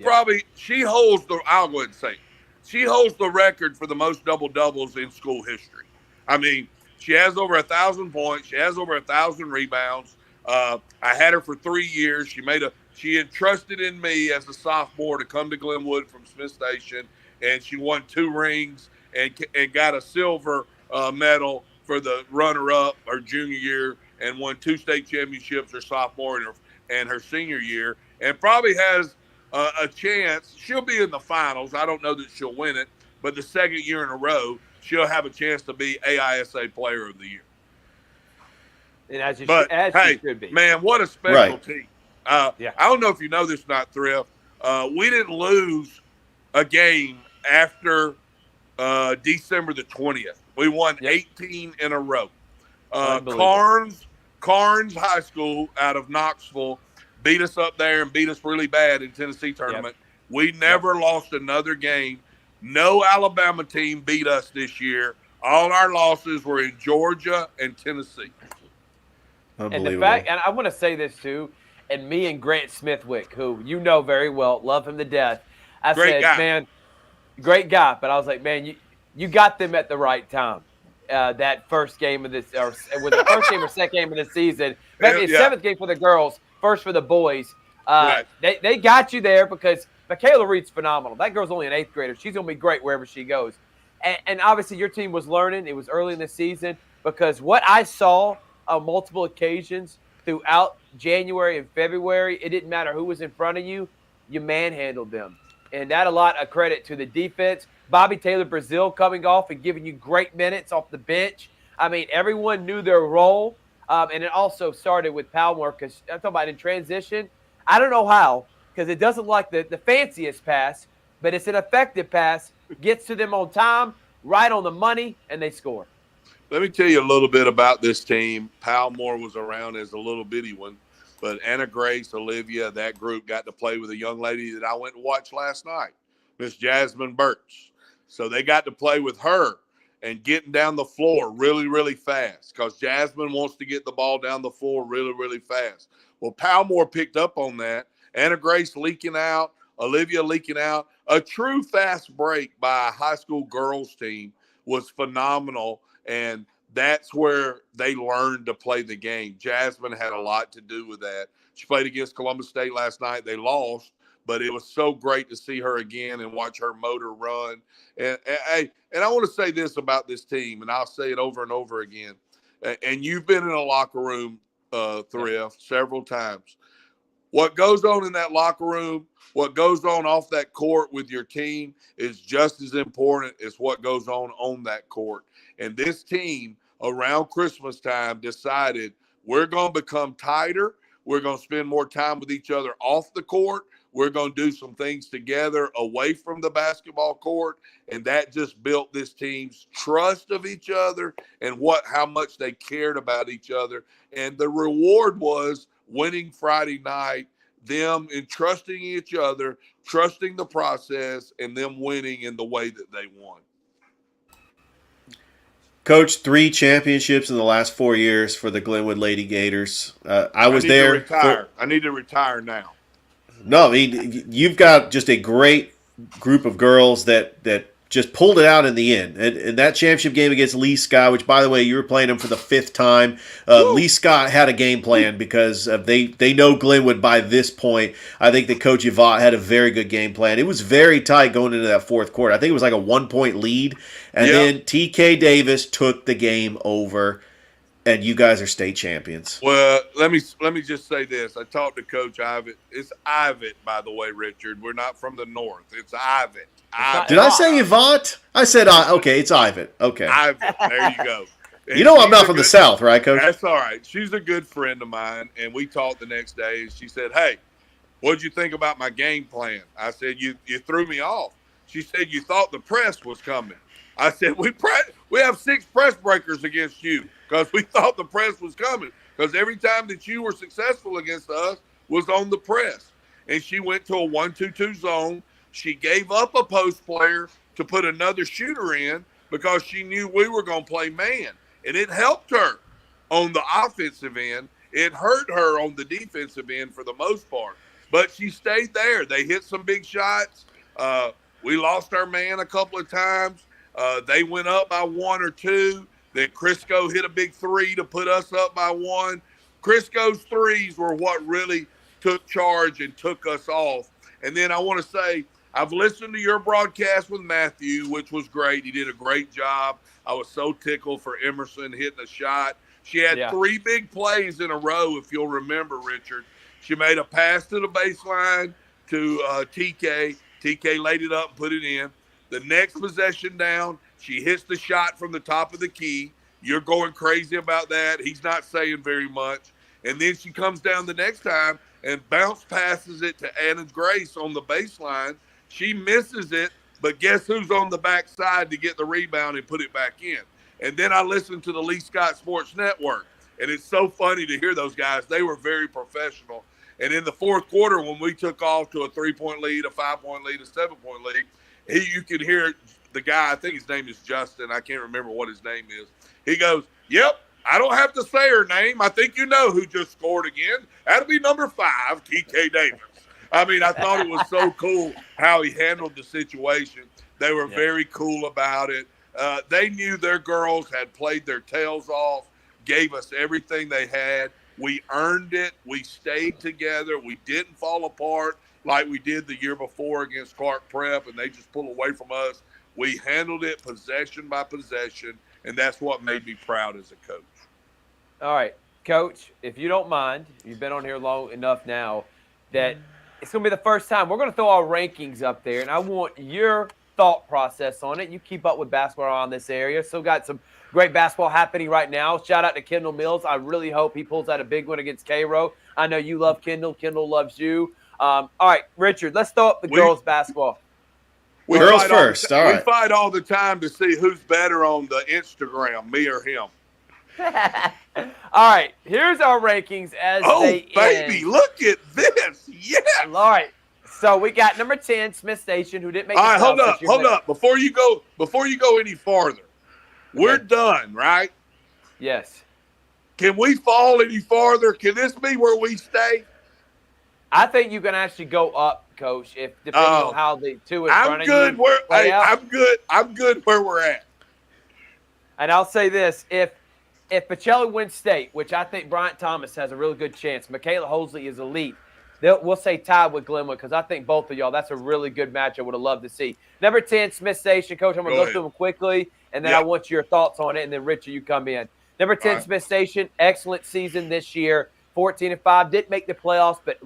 holds I'll go ahead and say it. She holds the record for the most double-doubles in school history. I mean, she has over 1,000 points. She has over 1,000 rebounds. I had her for 3 years. She entrusted in me as a sophomore to come to Glenwood from Smith Station, and she won 2 rings and got a silver medal for the runner-up her junior year and won 2 state championships her sophomore and her senior year, and probably has a chance. She'll be in the finals. I don't know that she'll win it, but the second year in a row, she'll have a chance to be AISA Player of the Year. And as she Hey, should be. man, what a special team. Yeah. I don't know if you know this or not, Thrift. We didn't lose a game after December the 20th. We won 18 in a row. Carnes High School out of Knoxville beat us up there and beat us really bad in Tennessee tournament. Yep. We never lost another game. No Alabama team beat us this year. All our losses were in Georgia and Tennessee. And the fact, and I want to say this too, and me and Grant Smithwick, who you know very well, love him to death. I said, man, great guy, but I was like, man, you got them at the right time. That first game of this, or was the first game or second game of the season, maybe the seventh game for the girls, first for the boys. They got you there because Michaela Reed's phenomenal. That girl's only an 8th grader. She's going to be great wherever she goes. And obviously your team was learning. It was early in the season because what I saw on multiple occasions throughout January and February, it didn't matter who was in front of you, you manhandled them. And that a lot of credit to the defense. Bobby Taylor Brazil coming off and giving you great minutes off the bench. I mean, everyone knew their role. And it also started with Palmore because I'm talking about in transition. I don't know how because it doesn't like the fanciest pass, but it's an effective pass, gets to them on time, right on the money, and they score. Let me tell you a little bit about this team. Palmore was around as a little bitty one, but Anna Grace, Olivia, that group got to play with a young lady that I went and watched last night, Miss Jasmine Birch. So they got to play with her and getting down the floor really, really fast because Jasmine wants to get the ball down the floor really, really fast. Well, Palmore picked up on that. Anna Grace leaking out, Olivia leaking out. A true fast break by a high school girls team was phenomenal, and that's where they learned to play the game. Jasmine had a lot to do with that. She played against Columbus State last night. They lost, but it was so great to see her again and watch her motor run. And I want to say this about this team, and I'll say it over and over again. And you've been in a locker room, Thrift, several times. What goes on in that locker room, what goes on off that court with your team is just as important as what goes on that court. And this team around Christmas time decided we're going to become tighter. We're going to spend more time with each other off the court. We're going to do some things together away from the basketball court. And that just built this team's trust of each other and how much they cared about each other. And the reward was winning Friday night, them entrusting each other, trusting the process, and them winning in the way that they won. Coach, 3 championships in the last 4 years for the Glenwood Lady Gators. I was there. I need to retire now. No, I mean, you've got just a great group of girls that just pulled it out in the end. And that championship game against Lee Scott, which, by the way, you were playing them for the 5th time. Lee Scott had a game plan because they know Glenwood by this point. I think that Coach Yvonne had a very good game plan. It was very tight going into that 4th quarter. I think it was like a 1-point lead. And then TK Davis took the game over. And you guys are state champions. Well, let me just say this. I talked to Coach Ivitt. It's Ivitt, by the way, Richard. We're not from the north. It's Ivitt. Did I say Yvonne? I said, okay, it's Ivitt. Okay. Ivitt. There you go. You know I'm not from the South, right, Coach? That's all right. She's a good friend of mine, and we talked the next day, and she said, hey, what'd you think about my game plan? I said, you threw me off. She said, you thought the press was coming. I said, we have 6 press breakers against you because we thought the press was coming because every time that you were successful against us was on the press. And she went to a 1-2-2 zone. She gave up a post player to put another shooter in because she knew we were going to play man. And it helped her on the offensive end. It hurt her on the defensive end for the most part. But she stayed there. They hit some big shots. We lost our man a couple of times. They went up by 1 or 2. Then Crisco hit a big 3 to put us up by 1. Crisco's threes were what really took charge and took us off. And then I want to say, I've listened to your broadcast with Matthew, which was great. He did a great job. I was so tickled for Emerson hitting a shot. She had 3 big plays in a row, if you'll remember, Richard. She made a pass to the baseline to TK. TK laid it up and put it in. The next possession down, she hits the shot from the top of the key. You're going crazy about that. He's not saying very much. And then she comes down the next time and bounce passes it to Anna Grace on the baseline. She misses it, but guess who's on the backside to get the rebound and put it back in? And then I listened to the Lee Scott Sports Network, and it's so funny to hear those guys. They were very professional. And in the fourth quarter, when we took off to a 3-point lead, a 5-point lead, a 7-point lead, you could hear the guy, I think his name is Justin. I can't remember what his name is. He goes, "Yep, I don't have to say her name. I think you know who just scored again. That'll be number 5, TK Davis." I mean, I thought it was so cool how he handled the situation. They were very cool about it. They knew their girls had played their tails off, gave us everything they had. We earned it. We stayed together. We didn't fall apart like we did the year before against Clark Prep, and they just pulled away from us. We handled it possession by possession, and that's what made me proud as a coach. All right, Coach, if you don't mind, you've been on here long enough now that it's going to be the first time. We're going to throw our rankings up there, and I want your thought process on it. You keep up with basketball around this area. Still got some great basketball happening right now. Shout out to Kendall Mills. I really hope he pulls out a big one against Cairo. I know you love Kendall. Kendall loves you. All right, Richard, let's throw up the girls' basketball. Girls first. All right. We fight all the time to see who's better on the Instagram, me or him. All right, here's our rankings as they baby, end. look at this. Yes. All right. So we got number 10, Smith Station, who didn't make the playoffs. All right, hold up. Before you go any farther, we're done, right? Yes. Can we fall any farther? Can this be where we stay? I think you can actually go up, Coach, if depending on how the two in front of you play out. I'm good where we're at. And I'll say this: if Pacelli wins state, which I think Bryant Thomas has a really good chance, Michaela Holdridge is elite. We'll say tied with Glenwood because I think both of y'all, that's a really good match I would have loved to see. Number 10, Smith Station. Coach, I'm going to go through them quickly, and then I want your thoughts on it, and then, Richard, you come in. Number 10, Smith Station, excellent season this year, 14-5. Didn't make the playoffs, but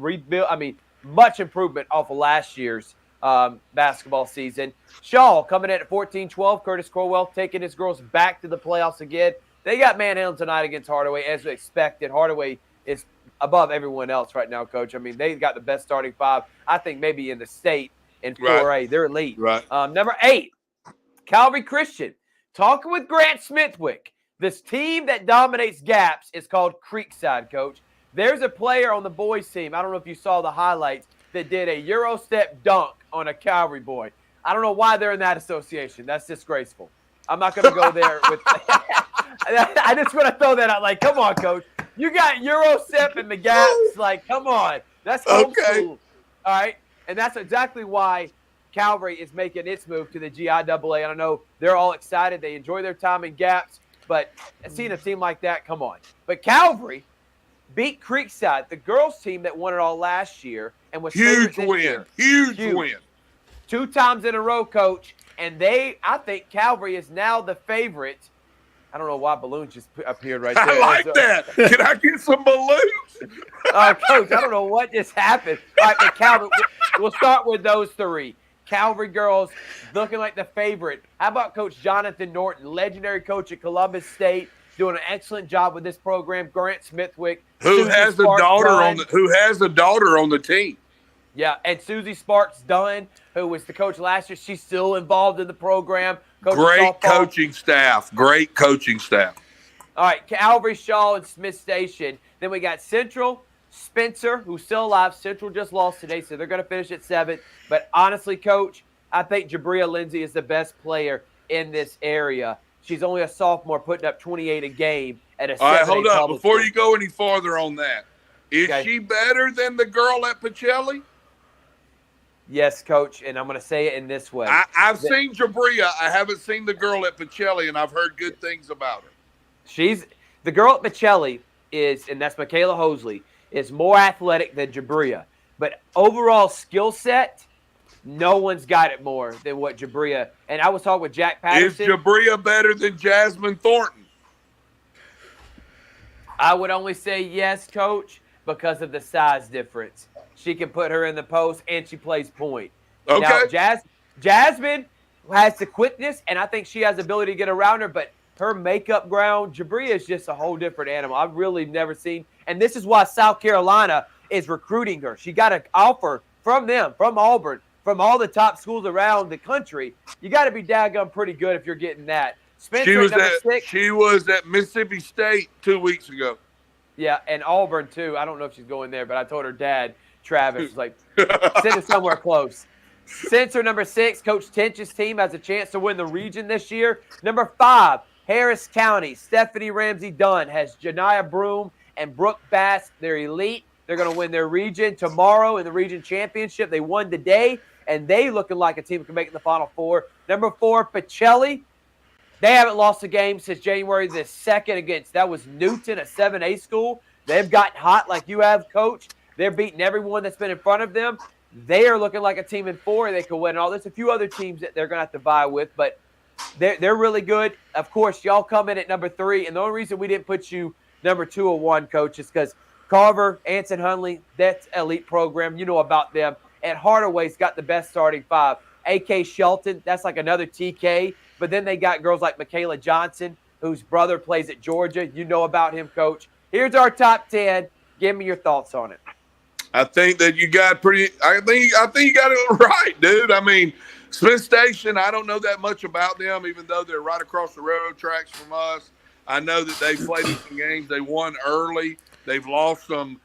much improvement off of last year's basketball season. Shaw coming in at 14-12. Curtis Corwell taking his girls back to the playoffs again. They got manhandled tonight against Hardaway, as expected. Hardaway is above everyone else right now, Coach. I mean, they've got the best starting 5, I think, maybe in the state in 4A. Right. They're elite. Right. Number 8, Calvary Christian. Talking with Grant Smithwick. This team that dominates gaps is called Creekside, Coach. There's a player on the boys' team, I don't know if you saw the highlights, that did a Euro step dunk on a Calvary boy. I don't know why they're in that association. That's disgraceful. I'm not going to go there with I just want to throw that out. Like, come on, Coach. You got Euro step in the gaps. Like, come on. That's old school. All right? And that's exactly why Calvary is making its move to the GIAA. And I know they're all excited. They enjoy their time in gaps. But seeing a team like that, come on. But Calvary beat Creekside, the girls' team that won it all last year, and was huge win. Huge win. 2 times in a row, Coach. And I think Calvary is now the favorite. I don't know why balloons just appeared right there. I like that. Can I get some balloons? Coach, I don't know what just happened. All right, but Calvary, we'll start with those 3. Calvary girls looking like the favorite. How about Coach Jonathan Norton, legendary coach at Columbus State, doing an excellent job with this program. Grant Smithwick, who has a daughter on the team. Yeah, and Susie Sparks Dunn, who was the coach last year, she's still involved in the program. Great coaching staff. Great coaching staff. All right, Calvary, Shaw, and Smith Station. Then we got Central, Spencer, who's still alive. Central just lost today, so they're going to finish at 7th. But honestly, Coach, I think Jabria Lindsay is the best player in this area. She's only a sophomore, putting up 28 a game at a 7A. All right, hold up. Before school. You go any farther on that, is she better than the girl at Pacelli? Yes, Coach, and I'm going to say it in this way. I've seen Jabria. I haven't seen the girl at Pacelli, and I've heard good things about her. The girl at Pacelli is, and that's Michaela Hosley, is more athletic than Jabria. But overall skill set, No one's got it more than what Jabria. And I was talking with Jack Is Patterson. Jabria better than Jasmine Thornton? I would only say yes, coach, because of the size difference. She can put her in the post and she plays point. Okay. Now, Jasmine has the quickness, and I think she has the ability to get around her, but her makeup ground, Jabria is just a whole different animal. I've really never seen, and this is why South Carolina is recruiting her. She got an offer from them, from Auburn, from all the top schools around the country. You got to be daggone pretty good if you're getting that. Spencer at number 6. She was at Mississippi State 2 weeks ago. Yeah, and Auburn too. I don't know if she's going there, but I told her dad, Travis, was like, send her somewhere close. Spencer, number 6, Coach Tench's team has a chance to win the region this year. Number 5, Harris County. Stephanie Ramsey Dunn has Janiyah Broom and Brooke Bass. They're elite. They're going to win their region tomorrow in the region championship. They won today, and they looking like a team that can make it in the Final Four. Number 4, Pacelli. They haven't lost a game since January the 2nd against, that was Newton, a 7A school. They've gotten hot like you have, Coach. They're beating everyone that's been in front of them. They are looking like a team in 4. They could win all this. A few other teams that they're going to have to vie with, but they're really good. Of course, y'all come in at number 3, and the only reason we didn't put you number 2 or 1, Coach, is because Carver, Anson Hunley, that's elite program. You know about them. And Hardaway's got the best starting 5. A.K. Shelton, that's like another TK. But then they got girls like Michaela Johnson, whose brother plays at Georgia. You know about him, Coach. Here's our top 10. Give me your thoughts on it. I think that you got I think you got it right, dude. I mean, Smith Station, I don't know that much about them, even though they're right across the railroad tracks from us. I know that they played in some games. They won early. They've lost some.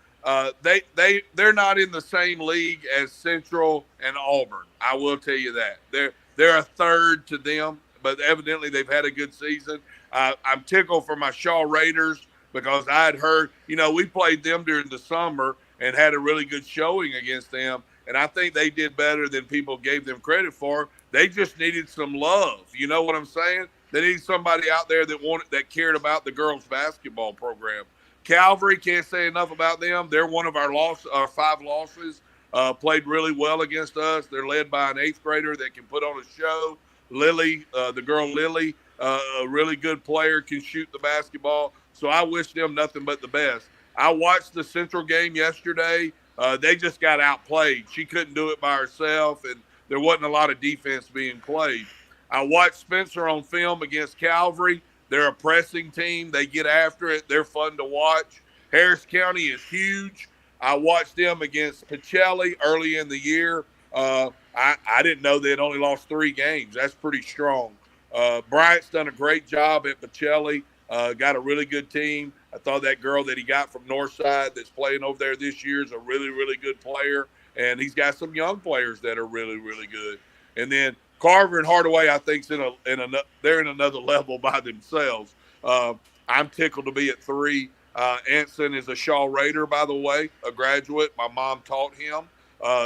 They're not in the same league as Central and Auburn. I will tell you that. They're a third to them, but evidently they've had a good season. I'm tickled for my Shaw Raiders because I had heard, we played them during the summer and had a really good showing against them. And I think they did better than people gave them credit for. They just needed some love. You know what I'm saying? They needed somebody out there that cared about the girls' basketball program. Calvary, can't say enough about them. They're one of our 5 losses. Played really well against us. They're led by an 8th grader that can put on a show. Lily, the girl Lily, a really good player, can shoot the basketball. So I wish them nothing but the best. I watched the Central game yesterday. They just got outplayed. She couldn't do it by herself, and there wasn't a lot of defense being played. I watched Spencer on film against Calvary. They're a pressing team. They get after it. They're fun to watch. Harris County is huge. I watched them against Pacelli early in the year. I didn't know they had only lost 3 games. That's pretty strong. Bryant's done a great job at Pacelli. Got a really good team. I thought that girl that he got from Northside that's playing over there this year is a really, really good player. And he's got some young players that are really, really good. And then Carver and Hardaway, I think, they're in another level by themselves. I'm tickled to be at 3. Anson is a Shaw Raider, by the way, a graduate. My mom taught him.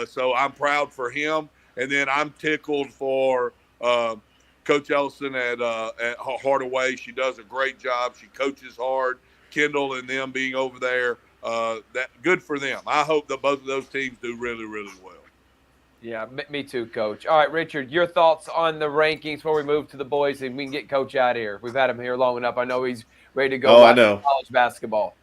So I'm proud for him. And then I'm tickled for Coach Ellison at Hardaway. She does a great job. She coaches hard. Kendall and them being over there, that good for them. I hope that both of those teams do really, really well. Yeah, me too, Coach. All right, Richard, your thoughts on the rankings before we move to the boys and we can get Coach out of here. We've had him here long enough. I know he's ready to go I know. College basketball.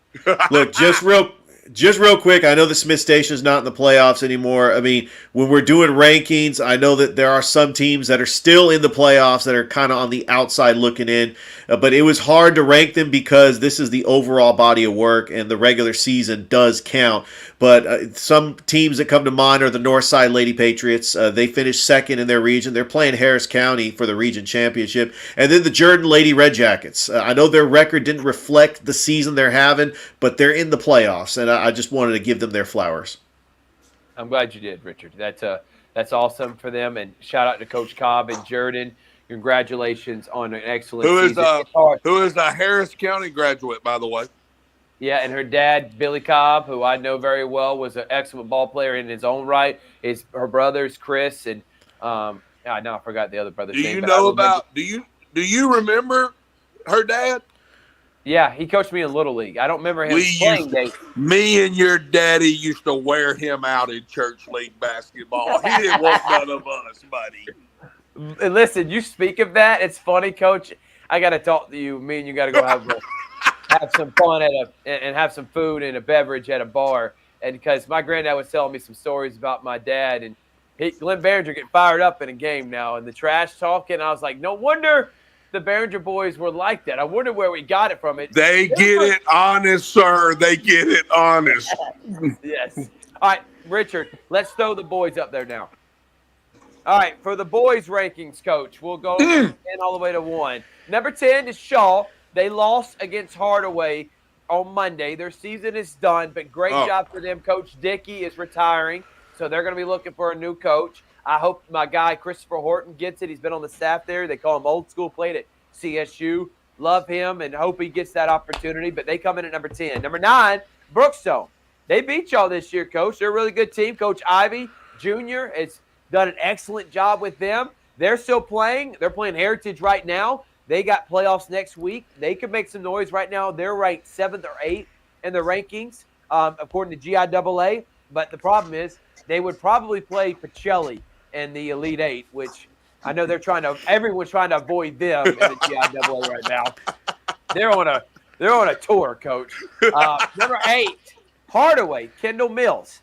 Look, just real quick, I know the Smith Station is not in the playoffs anymore. I mean, when we're doing rankings, I know that there are some teams that are still in the playoffs that are kind of on the outside looking in. But it was hard to rank them because this is the overall body of work and the regular season does count. But some teams that come to mind are the Northside Lady Patriots. They finished 2nd in their region. They're playing Harris County for the region championship. And then the Jordan Lady Red Jackets. I know their record didn't reflect the season they're having, but they're in the playoffs. And I just wanted to give them their flowers. I'm glad you did, Richard. That's awesome for them. And shout out to Coach Cobb and Jordan. Congratulations on an excellent season. Who is a Harris County graduate, by the way. Yeah, and her dad, Billy Cobb, who I know very well, was an excellent ball player in his own right. Her brothers, Chris, and now I forgot the other brother's name. Do you remember her dad? Yeah, he coached me in Little League. I don't remember him playing days. Me and your daddy used to wear him out in church league basketball. He didn't want none of us, buddy. Listen, you speak of that. It's funny, Coach. I got to talk to you. Me and you got to go have some fun and have some food and a beverage at a bar. And because my granddad was telling me some stories about my dad, and Glenn Barringer getting fired up in a game now, and the trash talking. I was like, no wonder the Barringer boys were like that. I wonder where we got it from. They get it honest, sir. They get it honest. Yes. All right, Richard, let's throw the boys up there now. All right, for the boys' rankings, Coach, we'll go from 10 all the way to 1. Number 10 is Shaw. They lost against Hardaway on Monday. Their season is done, but great job for them. Coach Dickey is retiring, so they're going to be looking for a new coach. I hope my guy Christopher Horton gets it. He's been on the staff there. They call him old school, played at CSU. Love him and hope he gets that opportunity, but they come in at number 10. Number 9, Brookstone. They beat y'all this year, Coach. They're a really good team. Coach Ivy Jr. has done an excellent job with them. They're still playing. They're playing Heritage right now. They got playoffs next week. They could make some noise right now. They're ranked 7th or 8th in the rankings, according to GIAA. But the problem is they would probably play Pacelli in the Elite 8, which I know everyone's trying to avoid them in the GIAA right now. They're on a tour, Coach. Number 8, Hardaway, Kendall Mills.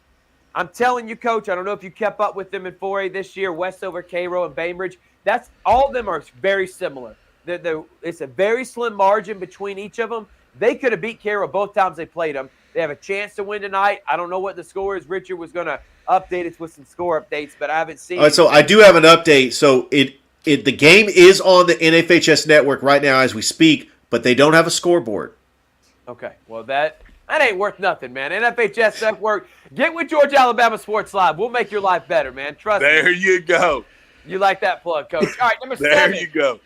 I'm telling you, Coach, I don't know if you kept up with them in 4A this year, Westover, Cairo, and Bainbridge. All of them are very similar. It's a very slim margin between each of them. They could have beat Cairo both times they played them. They have a chance to win tonight. I don't know what the score is. Richard was going to update us with some score updates, but I haven't seen it. So I do have an update. So the game is on the NFHS network right now as we speak, but they don't have a scoreboard. Okay, well, that ain't worth nothing, man. NFHS network, get with Georgia Alabama Sports Live. We'll make your life better, man. Trust me. There you go. You like that plug, Coach. All right, number 7. There you go.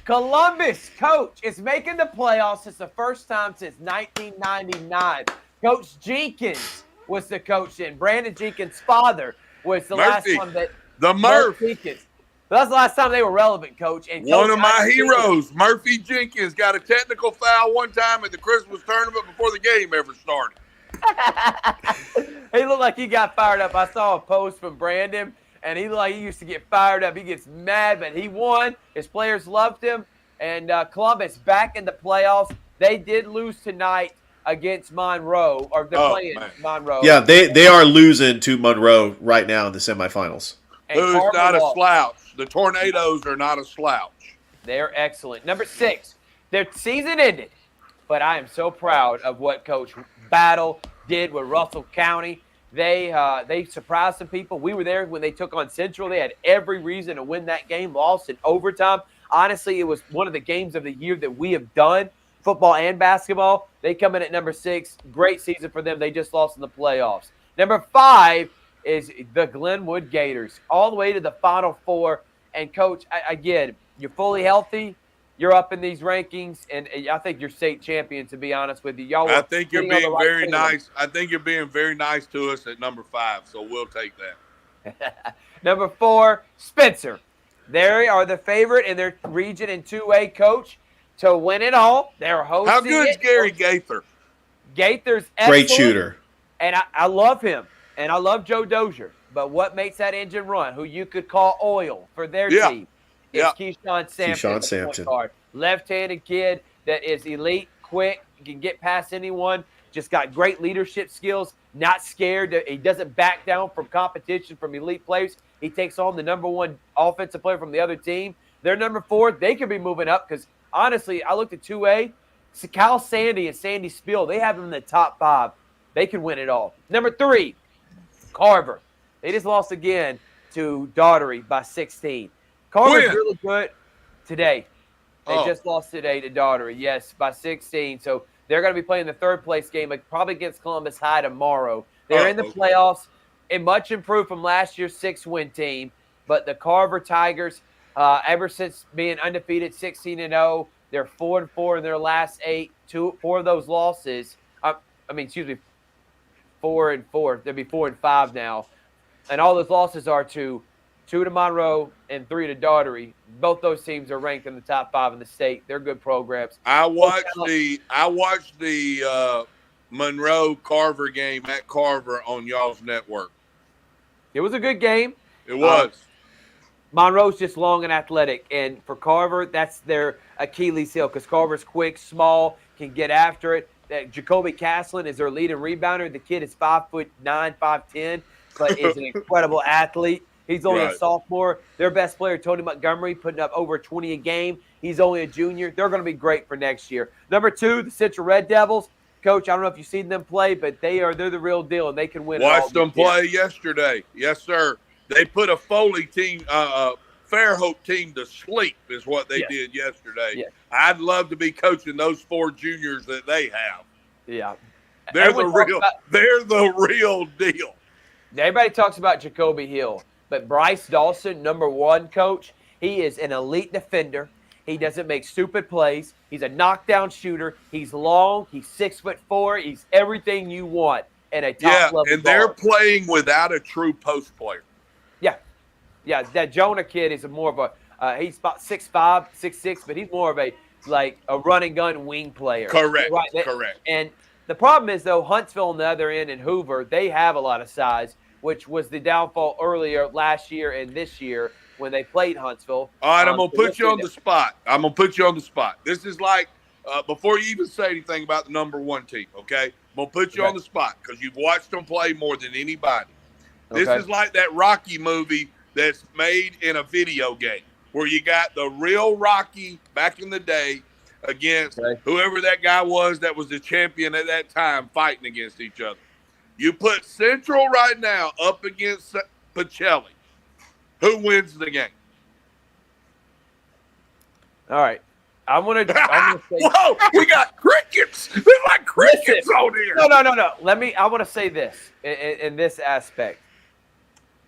Columbus, Coach, is making the playoffs. It's the first time since 1999. Coach Jenkins was the coach then. Brandon Jenkins' father was the last one that – The Murph. Jenkins. That's the last time they were relevant, Coach. And one of my heroes, Murphy Jenkins, got a technical foul one time at the Christmas tournament before the game ever started. He looked like he got fired up. I saw a post from Brandon, and he looked like he used to get fired up. He gets mad, but he won. His players loved him. And Columbus back in the playoffs. They did lose tonight against Monroe, or they're playing Monroe. Yeah, they are losing to Monroe right now in the semifinals. Who's not a slouch. The Tornadoes are not a slouch. They're excellent. Number 6, their season ended, but I am so proud of what Coach Battle did with Russell County. They surprised some people. We were there when they took on Central. They had every reason to win that game, lost in overtime. Honestly, it was one of the games of the year that we have done, football and basketball. They come in at number 6. Great season for them. They just lost in the playoffs. Number 5 is the Glenwood Gators, all the way to the Final Four. And, Coach, again, you're fully healthy. You're up in these rankings, and I think you're state champion, to be honest with you. I think you're being very nice. I think you're being very nice to us at number 5, so we'll take that. Number 4, Spencer. They are the favorite in their region in 2A, Coach, to win it all. They're hosting. How good is Gary Gaither? Gaither's excellent. Great shooter. And I love him. And I love Joe Dozier. But what makes that engine run, who you could call oil for their team, is Keyshawn Sampson. Left-handed kid that is elite, quick, can get past anyone, just got great leadership skills, not scared. He doesn't back down from competition from elite players. He takes on the number 1 offensive player from the other team. They're number 4. They could be moving up because, honestly, I looked at 2A. Cal Sandy and Sandy Spiel, they have them in the top 5. They could win it all. Number 3, Carver. They just lost again to Daughtery by 16. Carver's really good today. They just lost today to Daughtery, yes, by 16. So they're going to be playing the 3rd-place game, probably against Columbus High tomorrow. They're in the playoffs, and much improved from last year's 6-win team. But the Carver Tigers, ever since being undefeated 16-0, they're 4-4 in their last 8. 4 of those losses. 4-4. They'll be 4-5 now, and all those losses are to 2 to Monroe, and 3 to Daugherty. Both those teams are ranked in the top 5 in the state. They're good programs. I watched the Monroe Carver game at Carver on y'all's network. It was a good game. It was. Monroe's just long and athletic, and for Carver, that's their Achilles heel because Carver's quick, small, can get after it. Jacoby Caslin is their leading rebounder. The kid is 5'9", 5'10", but is an incredible athlete. He's only a sophomore. Their best player, Tony Montgomery, putting up over 20 a game. He's only a junior. They're going to be great for next year. Number 2, the Central Red Devils. Coach, I don't know if you've seen them play, but they're the real deal, and they can win. Watched them play yesterday. Yes, sir. They put a Foley team, Fairhope team to sleep is what they did yesterday. Yeah. I'd love to be coaching those 4 juniors that they have. Yeah. They're the real deal. Everybody talks about Jacoby Hill, but Bryce Dawson, number 1 coach, he is an elite defender. He doesn't make stupid plays. He's a knockdown shooter. He's long. He's 6'4". He's everything you want at a top level. And they're playing without a true post player. Yeah, that Jonah kid is more of a he's about 6'5", 6'6", but he's more of a run and gun wing player. Correct. Right? Correct. And the problem is though, Huntsville on the other end and Hoover, they have a lot of size, which was the downfall earlier last year and this year when they played Huntsville. All right, I'm gonna put you on the spot. This is like before you even say anything about the number 1 team, okay? I'm gonna put you on the spot because you've watched them play more than anybody. This is like that Rocky movie that's made in a video game where you got the real Rocky back in the day against whoever that guy was that was the champion at that time fighting against each other. You put Central right now up against Pacelli. Who wins the game? All right. I'm gonna say whoa, we got crickets. There's like crickets on here. No. I want to say this in this aspect.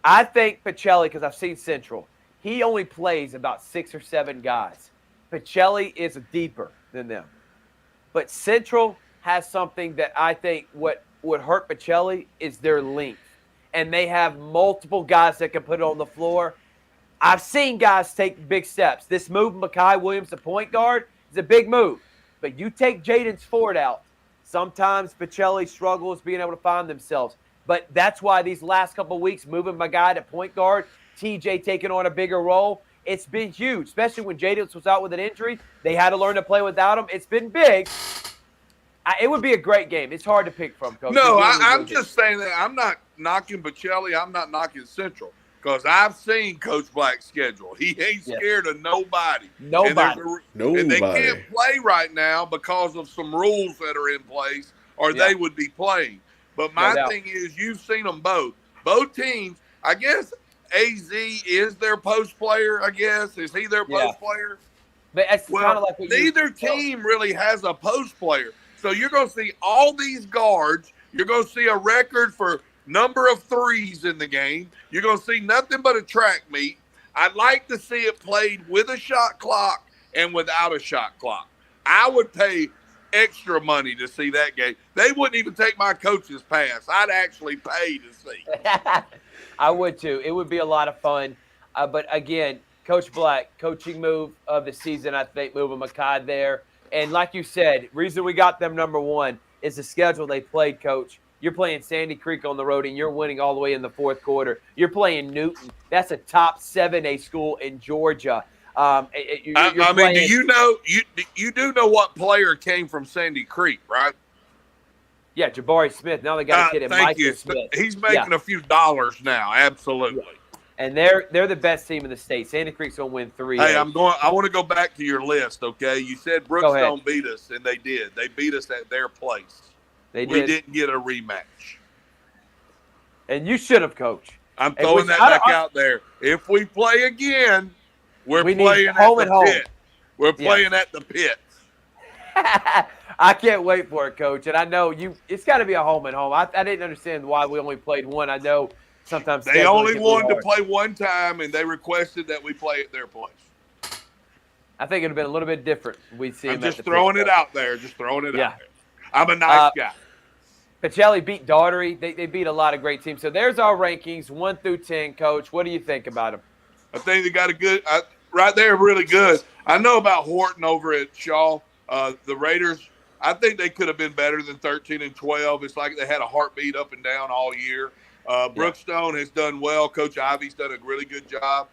I think Pacelli, because I've seen Central, he only plays about 6 or 7 guys. Pacelli is deeper than them. But Central has something that I think what would hurt Pacelli is their length. And they have multiple guys that can put it on the floor. I've seen guys take big steps. This move, Mekhi Williams, the point guard, is a big move. But you take Jaden Ford out, sometimes Pacelli struggles being able to find themselves. But that's why these last couple of weeks, moving my guy to point guard, TJ taking on a bigger role, it's been huge, especially when Jaden was out with an injury. They had to learn to play without him. It's been big. It would be a great game. It's hard to pick from, Coach. No, I'm just saying that I'm not knocking Pacelli. I'm not knocking Central because I've seen Coach Black's schedule. He ain't scared of nobody. Nobody. And they can't play right now because of some rules that are in place or they would be playing. But my thing is, you've seen them both. Both teams, I guess AZ is their post player, I guess. Is he their post player? But it's kind of like what neither team really has a post player. So you're going to see all these guards. You're going to see a record for number of threes in the game. You're going to see nothing but a track meet. I'd like to see it played with a shot clock and without a shot clock. I would pay extra money to see that game. They wouldn't even take my coach's pass. I'd actually pay to see. I would too. It would be a lot of fun. But again, Coach Black, coaching move of the season, I think, moving Mekhi there. And like you said, reason we got them number 1 is the schedule they played, Coach. You're playing Sandy Creek on the road, and you're winning all the way in the 4th quarter. You're playing Newton. That's a top 7A school in Georgia. I mean, do you know you do know what player came from Sandy Creek, right? Yeah, Jabari Smith. Now they got a kid in Michael Smith. He's making a few dollars now, absolutely. Yeah. And they're the best team in the state. Sandy Creek's gonna win 3. Hey, I want to go back to your list, okay? You said Brookstone beat us, and they did. They beat us at their place. We didn't get a rematch. And you should have, Coach. I'm throwing that back out there. If we play again, we're playing at the pit. We're playing at the pit. I can't wait for it, Coach. And I know it's got to be a home and home. I didn't understand why we only played one. I know sometimes they only wanted to play one time, and they requested that we play at their place. I think it would have been a little bit different. I'm just throwing it out there. Just throwing it out there. I'm a nice guy. Pacelli beat Daugherty. They beat a lot of great teams. So there's our rankings, 1 through 10, Coach. What do you think about them? I think they got a good right there, really good. I know about Horton over at Shaw. The Raiders, I think they could have been better than 13-12. It's like they had a heartbeat up and down all year. Yeah. Brookstone has done well. Coach Ivy's done a really good job.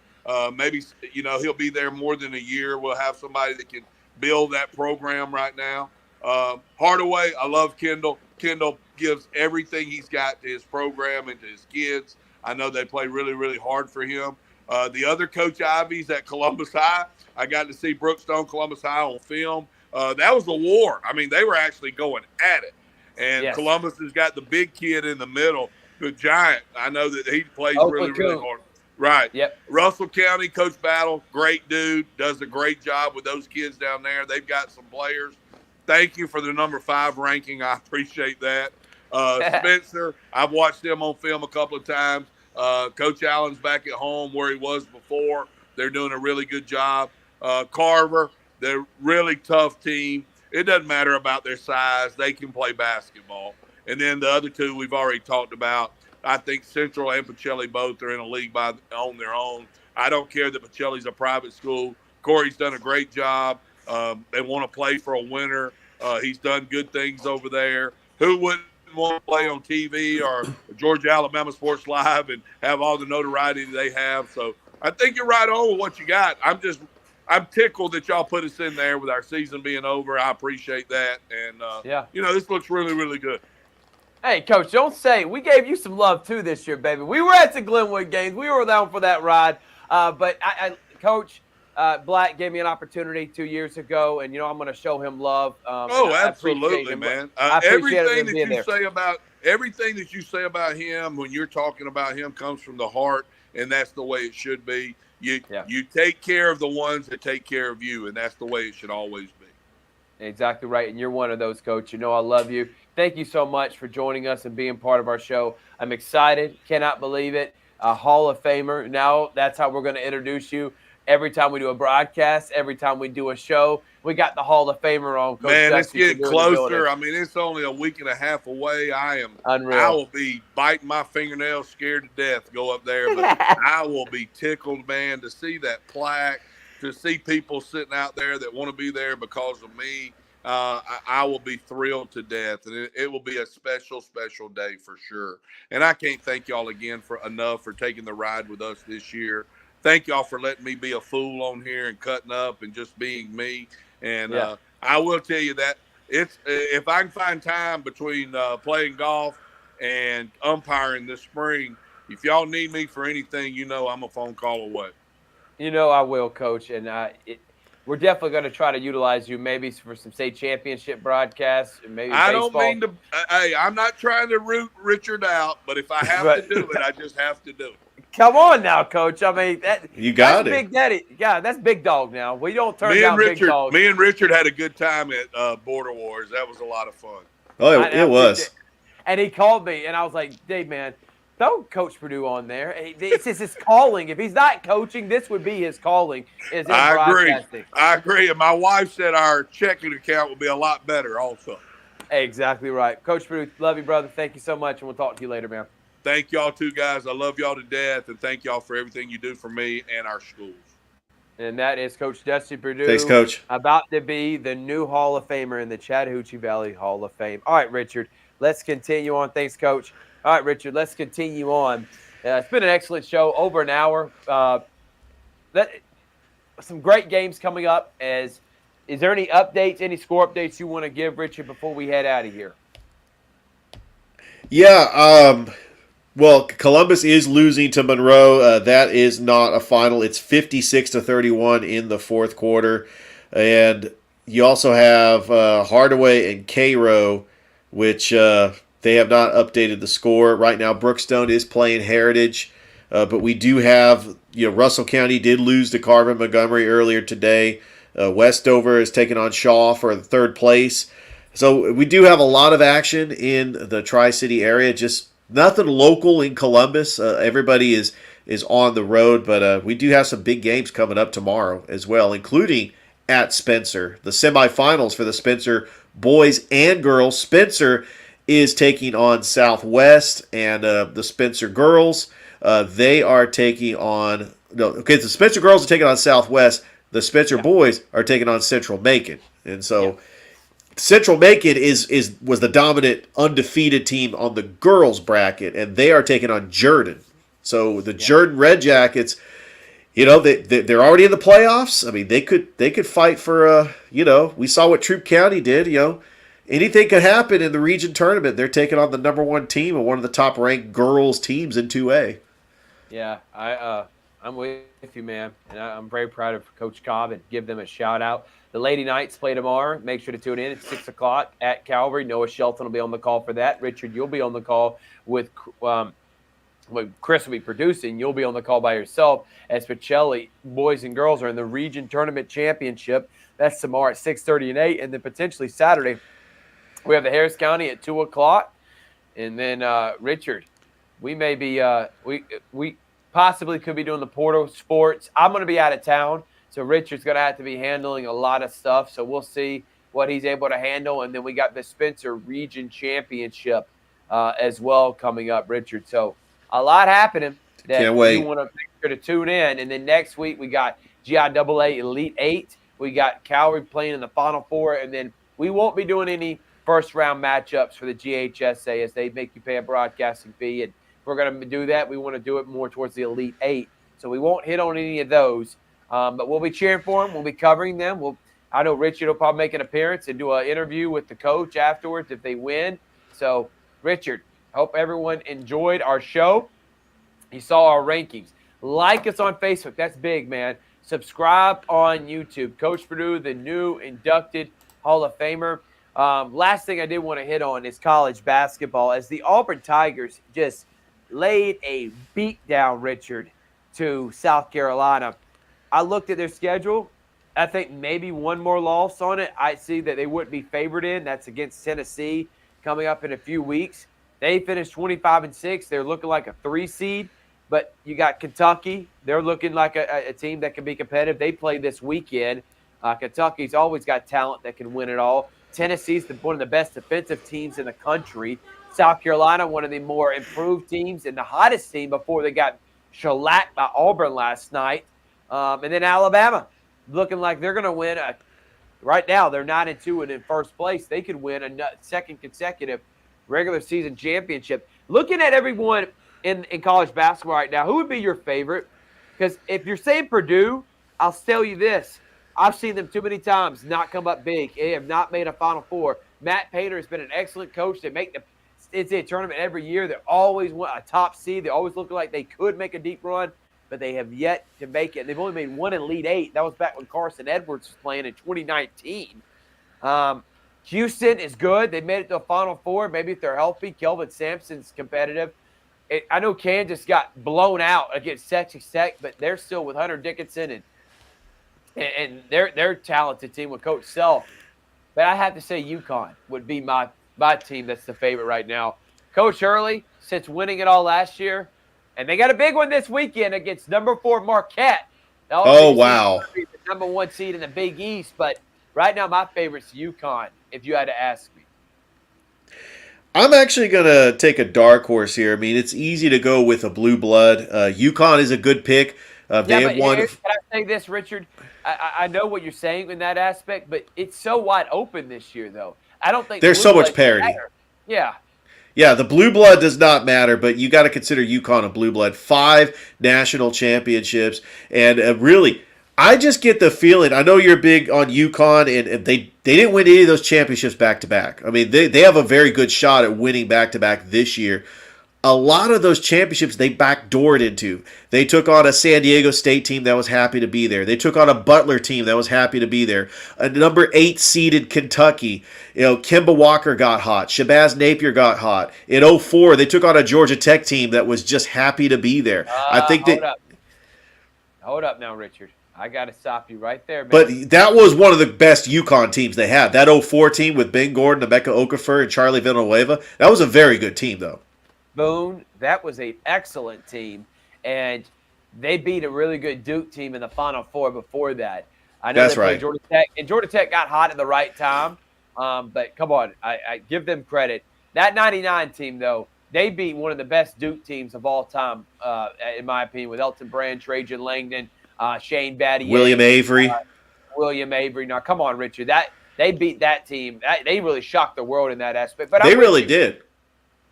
Maybe he'll be there more than a year. We'll have somebody that can build that program right now. Hardaway, I love Kendall. Kendall gives everything he's got to his program and to his kids. I know they play really, really hard for him. The other Coach Ivy's at Columbus High. I got to see Brookstone Columbus High on film. That was a war. I mean, they were actually going at it. And Yes. Columbus has got the big kid in the middle, the giant. I know that he plays really, really hard. Right. Yep. Russell County, Coach Battle, great dude, does a great job with those kids down there. They've got some players. Thank you for the number 5 ranking. I appreciate that. Spencer, I've watched them on film a couple of times. Coach Allen's back at home where he was before. They're doing a really good job. Carver, they're a really tough team. It doesn't matter about their size. They can play basketball. And then the other two we've already talked about. I think Central and Pacelli both are in a league on their own. I don't care that Pacelli's a private school. Corey's done a great job. They want to play for a winner. He's done good things over there. Who wouldn't want to play on TV or Georgia Alabama Sports Live and have all the notoriety they have? So I think you're right on with what you got. I'm tickled that y'all put us in there with our season being over. I appreciate that. And, this looks really, really good. Hey, Coach, don't say we gave you some love too this year, baby. We were at the Glenwood games. We were down for that ride. But Coach Black gave me an opportunity 2 years ago, and I'm going to show him love. Absolutely, man. Everything that you say about him when you're talking about him comes from the heart, and that's the way it should be. You take care of the ones that take care of you, and that's the way it should always be. Exactly right, and you're one of those, Coach. I love you. Thank you so much for joining us and being part of our show. I'm excited. Cannot believe it. A Hall of Famer. Now that's how we're going to introduce you. Every time we do a broadcast, every time we do a show, we got the Hall of Famer on. Coach Man, Dusty, it's getting closer. I mean, it's only a week and a half away. Unreal. I will be biting my fingernails, scared to death, go up there. But I will be tickled, man, to see that plaque, to see people sitting out there that want to be there because of me. I will be thrilled to death, and it will be a special, special day for sure. And I can't thank y'all again enough for taking the ride with us this year. Thank y'all for letting me be a fool on here and cutting up and just being me. And I will tell you that if I can find time between playing golf and umpiring this spring, if y'all need me for anything, I'm a phone call away. I will, Coach, and we're definitely going to try to utilize you maybe for some state championship broadcasts. And maybe I baseball. don't mean to. Hey, I'm not trying to root Richard out, but if I have to do it, I just have to do it. Come on now, Coach. I mean, you got that's it. Big Daddy. Yeah, that's big dog now. We don't turn down big dogs. Me and Richard had a good time at Border Wars. That was a lot of fun. Oh, it was. And he called me, and I was like, Dave, man, throw Coach Perdue on there. It's his calling. If he's not coaching, this would be his calling. Broadcasting. I agree. And my wife said our checking account would be a lot better also. Exactly right. Coach Perdue, love you, brother. Thank you so much, and we'll talk to you later, man. Thank y'all too, guys. I love y'all to death, and thank y'all for everything you do for me and our schools. And that is Coach Dusty Perdue. Thanks, Coach. About to be the new Hall of Famer in the Chattahoochee Valley Hall of Fame. All right, Richard, let's continue on. Thanks, Coach. All right, Richard, let's continue on. It's been an excellent show, over an hour. Some great games coming up. Is there any updates, any score updates you want to give, Richard, before we head out of here? Yeah, well, Columbus is losing to Monroe. That is not a final. It's 56-31 in the fourth quarter. And you also have Hardaway and Cairo, which they have not updated the score. Right now, Brookstone is playing Heritage. But we do have, Russell County did lose to Carver Montgomery earlier today. Westover is taking on Shaw for the third place. So we do have a lot of action in the Tri-City area. Just nothing local in Columbus. Everybody is on the road, but we do have some big games coming up tomorrow as well, including at Spencer. The semifinals for the Spencer boys and girls. Spencer is taking on Southwest, and the Spencer girls, they are taking on No, okay. The Spencer girls are taking on Southwest. The Spencer Yeah, boys are taking on Central Macon, and yeah, so Central Macon was the dominant undefeated team on the girls bracket, and they are taking on Jordan. So the yeah. Jordan Red Jackets, they're already in the playoffs. I mean, they could fight for we saw what Troop County did. Anything could happen in the region tournament. They're taking on the number one team and one of the top ranked girls teams in 2A. Yeah, I'm with you, man, and I'm very proud of Coach Cobb and give them a shout out. The Lady Knights play tomorrow. Make sure to tune in at 6 o'clock at Calvary. Noah Shelton will be on the call for that. Richard, you'll be on the call with Chris will be producing. You'll be on the call by yourself as Pacelli boys and girls are in the region tournament championship. That's tomorrow at 6:30 and 8, and then potentially Saturday we have the Harris County at 2 o'clock, and then Richard, we may be we possibly could be doing the Portal Sports. I'm going to be out of town, so Richard's going to have to be handling a lot of stuff. So we'll see what he's able to handle, and then we got the Spencer Region Championship as well coming up, Richard. So a lot happening that Can't you wait. want to make sure to tune in. And then next week we got GIAA Elite 8. We got Calvary playing in the Final Four, and then we won't be doing any first round matchups for the GHSA as they make you pay a broadcasting fee. And if we're going to do that, we want to do it more towards the Elite 8. So we won't hit on any of those, but we'll be cheering for them. We'll be covering them. I know Richard will probably make an appearance and do an interview with the coach afterwards if they win. So, Richard, hope everyone enjoyed our show. You saw our rankings. Like us on Facebook. That's big, man. Subscribe on YouTube. Coach Perdue, the new inducted Hall of Famer. Last thing I did want to hit on is college basketball, as the Auburn Tigers just laid a beat down, Richard, to South Carolina. I looked at their schedule. I think maybe one more loss on it. I see that they wouldn't be favored in. That's against Tennessee coming up in a few weeks. They finished 25-6. They're looking like a 3 seed. But you got Kentucky. They're looking like a team that can be competitive. They play this weekend. Kentucky's always got talent that can win it all. Tennessee's one of the best defensive teams in the country. South Carolina, one of the more improved teams and the hottest team before they got shellacked by Auburn last night. And then Alabama, looking like they're going to win. Right now, they're 9-2 and in first place. They could win a second consecutive regular season championship. Looking at everyone in college basketball right now, who would be your favorite? Because if you're saying Purdue, I'll tell you this. I've seen them too many times not come up big. They have not made a Final Four. Matt Painter has been an excellent coach. They make the NCAA tournament every year. They're always a top seed. They always look like they could make a deep run, but they have yet to make it. They've only made one Elite 8. That was back when Carson Edwards was playing in 2019. Houston is good. They made it to a Final Four. Maybe if they're healthy, Kelvin Sampson's competitive. I know Kansas got blown out against Texas Tech, but they're still with Hunter Dickinson and they're a talented team with Coach Self. But I have to say UConn would be my team that's the favorite right now. Coach Hurley, since winning it all last year, and they got a big one this weekend against number 4 Marquette. Oh, wow. The number 1 seed in the Big East, but right now my favorite's UConn, if you had to ask me. I'm actually going to take a dark horse here. I mean, it's easy to go with a blue blood. UConn is a good pick. They have won. Can I say this, Richard? I know what you're saying in that aspect, but it's so wide open this year, though. I don't think There's so much parity. Yeah. Yeah, the blue blood does not matter, but you got to consider UConn a blue blood. 5 national championships, and really, I just get the feeling. I know you're big on UConn, and they didn't win any of those championships back to back. I mean, they have a very good shot at winning back to back this year. A lot of those championships they backdoored into. They took on a San Diego State team that was happy to be there. They took on a Butler team that was happy to be there. A number 8 seeded Kentucky. Kemba Walker got hot. Shabazz Napier got hot. In 2004, they took on a Georgia Tech team that was just happy to be there. I think Hold up now, Richard. I got to stop you right there, man. But that was one of the best UConn teams they had. That 2004 team with Ben Gordon, Emeka Okafor, and Charlie Villanueva, that was a very good team, though. Boone, that was an excellent team, and they beat a really good Duke team in the Final Four before that. I know That's they played right. Georgia Tech, and Georgia Tech got hot at the right time. But come on, I give them credit. That '99 team, though, they beat one of the best Duke teams of all time, in my opinion, with Elton Brand, Trajan Langdon, Shane William Battier, Avery. William Avery. Now, come on, Richard. That they beat that team. They really shocked the world in that aspect. But They I'm with really you. did.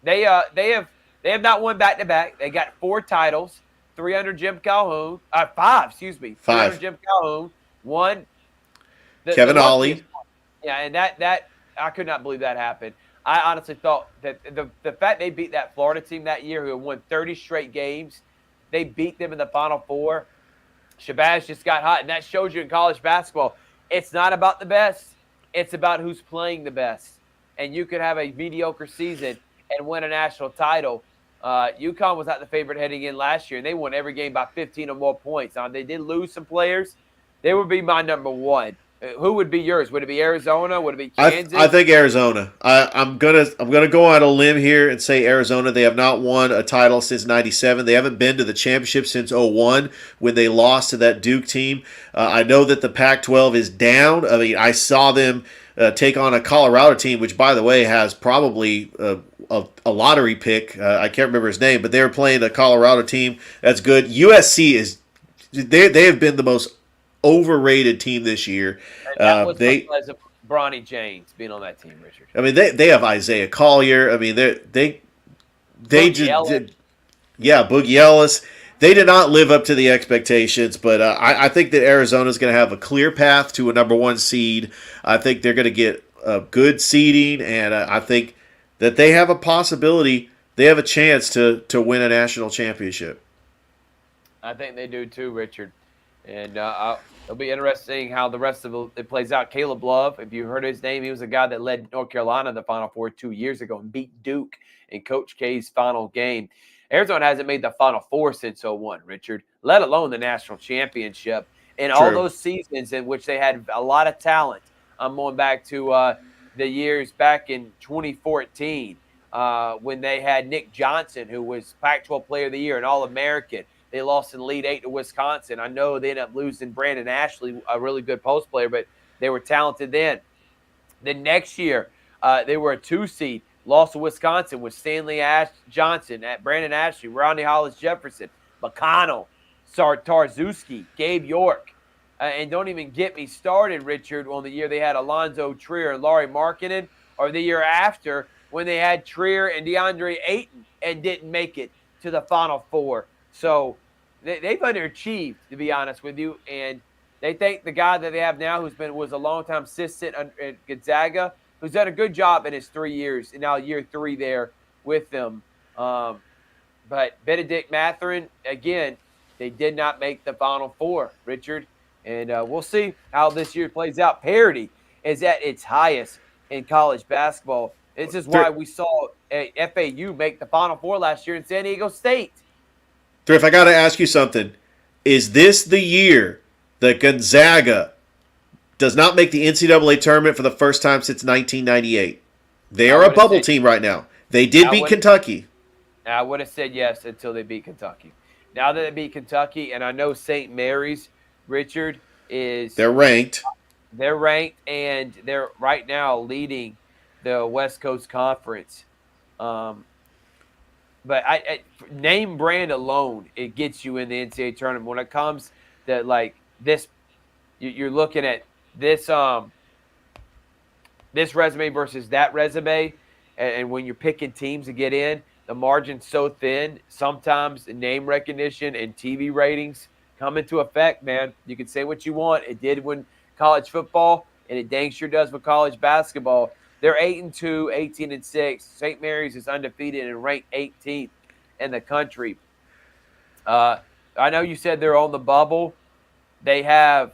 They have not won back to back. They got 4 titles, 300 Jim Calhoun, 5, excuse me, 300 5. Jim Calhoun, one the Kevin luckiest Ollie. one. Yeah, and that I could not believe that happened. I honestly thought that the fact they beat that Florida team that year, who had won 30 straight games, they beat them in the Final Four. Shabazz just got hot, and that shows you in college basketball, it's not about the best; it's about who's playing the best. And you could have a mediocre season and win a national title. UConn was not the favorite heading in last year, and they won every game by 15 or more points. They did lose some players. They would be my number one. Who would be yours? Would it be Arizona? Would it be I Kansas? think Arizona. I'm gonna go on a limb here and say Arizona. They have not won a title since '97. They haven't been to the championship since '01 when they lost to that Duke team. I know that the Pac-12 is down. I mean, I saw them take on a Colorado team, which by the way has probably a lottery pick. I can't remember his name, but they were playing a Colorado team that's good. USC is they have been the most overrated team this year. And that was They because of Bronny James being on that team, Richard. I mean, they have Isaiah Collier. I mean, they Boogie just Ellis. did, yeah, Boogie Ellis. They did not live up to the expectations, but I think that Arizona is going to have a clear path to a number one seed. I think they're going to get a good seeding, and I think that they have a possibility. They have a chance to win a national championship. I think they do too, Richard. And it'll be interesting how the rest of it plays out. Caleb Love, if you heard his name, he was a guy that led North Carolina to the Final Four 2 years ago and beat Duke in Coach K's final game. Arizona hasn't made the Final Four since '01, Richard, let alone the national championship. In all True. those seasons in which they had a lot of talent, I'm going back to the years back in 2014 when they had Nick Johnson, who was Pac-12 Player of the Year and All-American. They lost in the Elite Eight to Wisconsin. I know they ended up losing Brandon Ashley, a really good post player, but they were talented then. The next year, they were a 2 seed, lost to Wisconsin with Stanley Johnson, at Brandon Ashley, Rodney Hollis Jefferson, McConnell, Tarzuski, Gabe York. And don't even get me started, Richard, on the year they had Alonzo Trier and Laurie Markkinen, or the year after when they had Trier and DeAndre Ayton and didn't make it to the Final Four. So they've underachieved, to be honest with you. And they think the guy that they have now, was a longtime assistant at Gonzaga, who's done a good job in his 3 years, and now year 3 there with them. But Benedict Mathurin, again, they did not make the Final Four, Richard. And we'll see how this year plays out. Parity is at its highest in college basketball. This is why we saw FAU make the Final Four last year in San Diego State. Thrift, I got to ask you something. Is this the year that Gonzaga does not make the NCAA tournament for the first time since 1998? They are a bubble team right now. They did beat Kentucky. I would have said yes until they beat Kentucky. Now that they beat Kentucky, and I know St. Mary's, Richard, they're ranked. They're ranked, and they're right now leading the West Coast Conference. But name brand alone, it gets you in the NCAA tournament. When it comes to like this, you're looking at this this resume versus that resume, and when you're picking teams to get in, the margin's so thin. Sometimes name recognition and TV ratings come into effect, man. You can say what you want. It did when college football, and it dang sure does with college basketball. They're 8-2, 18-6. St. Mary's is undefeated and ranked 18th in the country. I know you said they're on the bubble. They have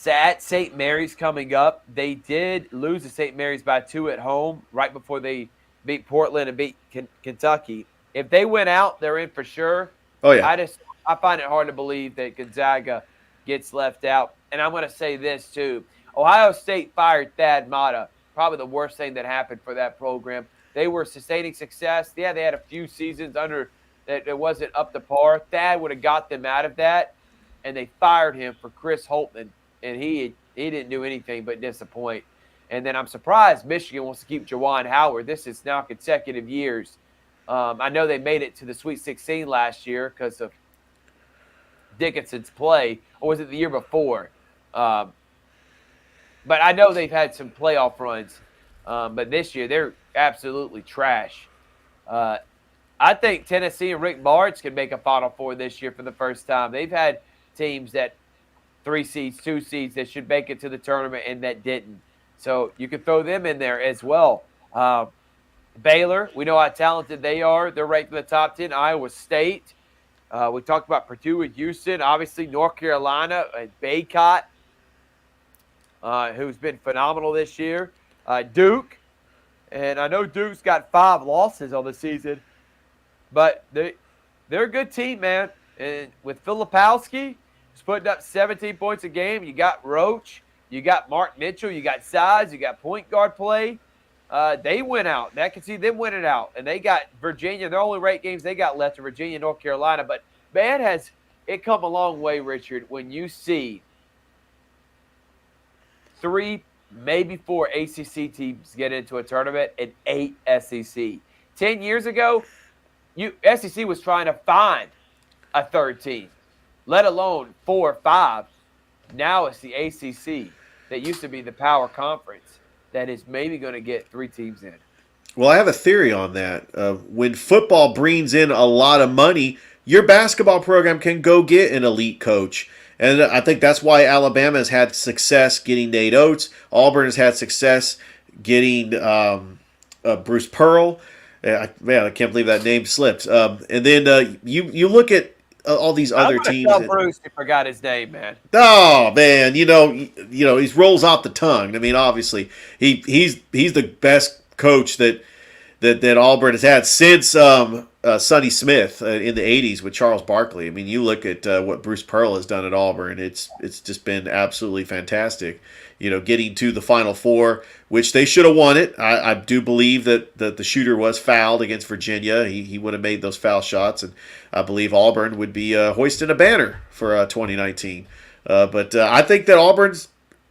at St. Mary's coming up. They did lose to St. Mary's by 2 at home right before they beat Portland and beat Kentucky. If they win out, they're in for sure. Oh, yeah. I find it hard to believe that Gonzaga gets left out. And I'm going to say this, too. Ohio State fired Thad Matta, probably the worst thing that happened for that program. They were sustaining success. Yeah, they had a few seasons under that it wasn't up to par. Thad would have got them out of that, and they fired him for Chris Holtman, and he didn't do anything but disappoint. And then I'm surprised Michigan wants to keep Jawan Howard. This is now consecutive years. I know they made it to the Sweet 16 last year because of Dickinson's play, or was it the year before? But I know they've had some playoff runs. But this year, they're absolutely trash. I think Tennessee and Rick Barnes can make a Final Four this year for the first time. They've had teams that 3 seeds, 2 seeds that should make it to the tournament and that didn't. So you can throw them in there as well. Baylor, we know how talented they are. They're ranked in the top 10. Iowa State. We talked about Perdue and Houston. Obviously, North Carolina and Baycott, who's been phenomenal this year. Duke. And I know Duke's got 5 losses on the season. But they're a good team, man. And with Filipowski, who's putting up 17 points a game, you got Roach, you got Mark Mitchell, you got size, you got point guard play. They went out. I can see them winning out. And they got Virginia. They're only 8 games they got left to Virginia, North Carolina. But, man, has it come a long way, Richard, when you see 3, maybe 4 ACC teams get into a tournament and 8 SEC. 10 years ago, SEC was trying to find a third team, let alone 4 or 5. Now it's the ACC that used to be the power conference that is maybe going to get 3 teams in. Well, I have a theory on that. When football brings in a lot of money, your basketball program can go get an elite coach. And I think that's why Alabama has had success getting Nate Oates. Auburn has had success getting Bruce Pearl. Man, I can't believe that name slipped. And then you look at all these other teams. Tell Bruce he forgot his name, man. Oh man, you know he rolls off the tongue. I mean, obviously he's the best coach that Auburn has had since Sonny Smith in the '80s with Charles Barkley. I mean, you look at what Bruce Pearl has done at Auburn; it's just been absolutely fantastic. You know, getting to the Final Four, which they should have won it. I do believe that the shooter was fouled against Virginia. He would have made those foul shots, and I believe Auburn would be hoisting a banner for 2019. But I think that Auburn's,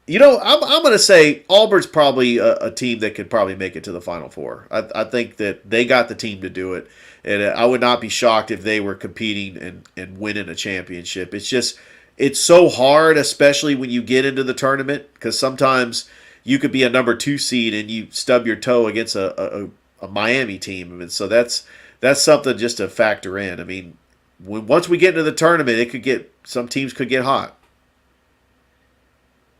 I'm going to say Auburn's probably a team that could probably make it to the Final Four. I think that they got the team to do it, and I would not be shocked if they were competing and winning a championship. It's so hard, especially when you get into the tournament, because sometimes you could be a number 2 seed and you stub your toe against a Miami team. And so that's something just to factor in. I mean, once we get into the tournament, some teams could get hot.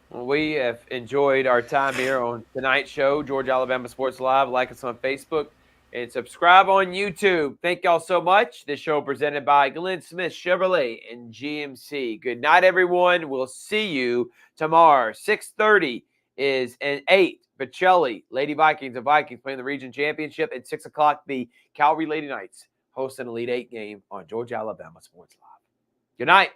Well, we have enjoyed our time here on tonight's show, Georgia Alabama Sports Live. Like us on Facebook and subscribe on YouTube. Thank y'all so much. This show presented by Glenn Smith Chevrolet and GMC. Good night, everyone. We'll see you tomorrow. 6:30 is an 8. Bocelli, Lady Vikings and Vikings playing the region championship. At 6 o'clock, the Calvary Lady Knights host an Elite 8 game on Georgia Alabama Sports Live. Good night.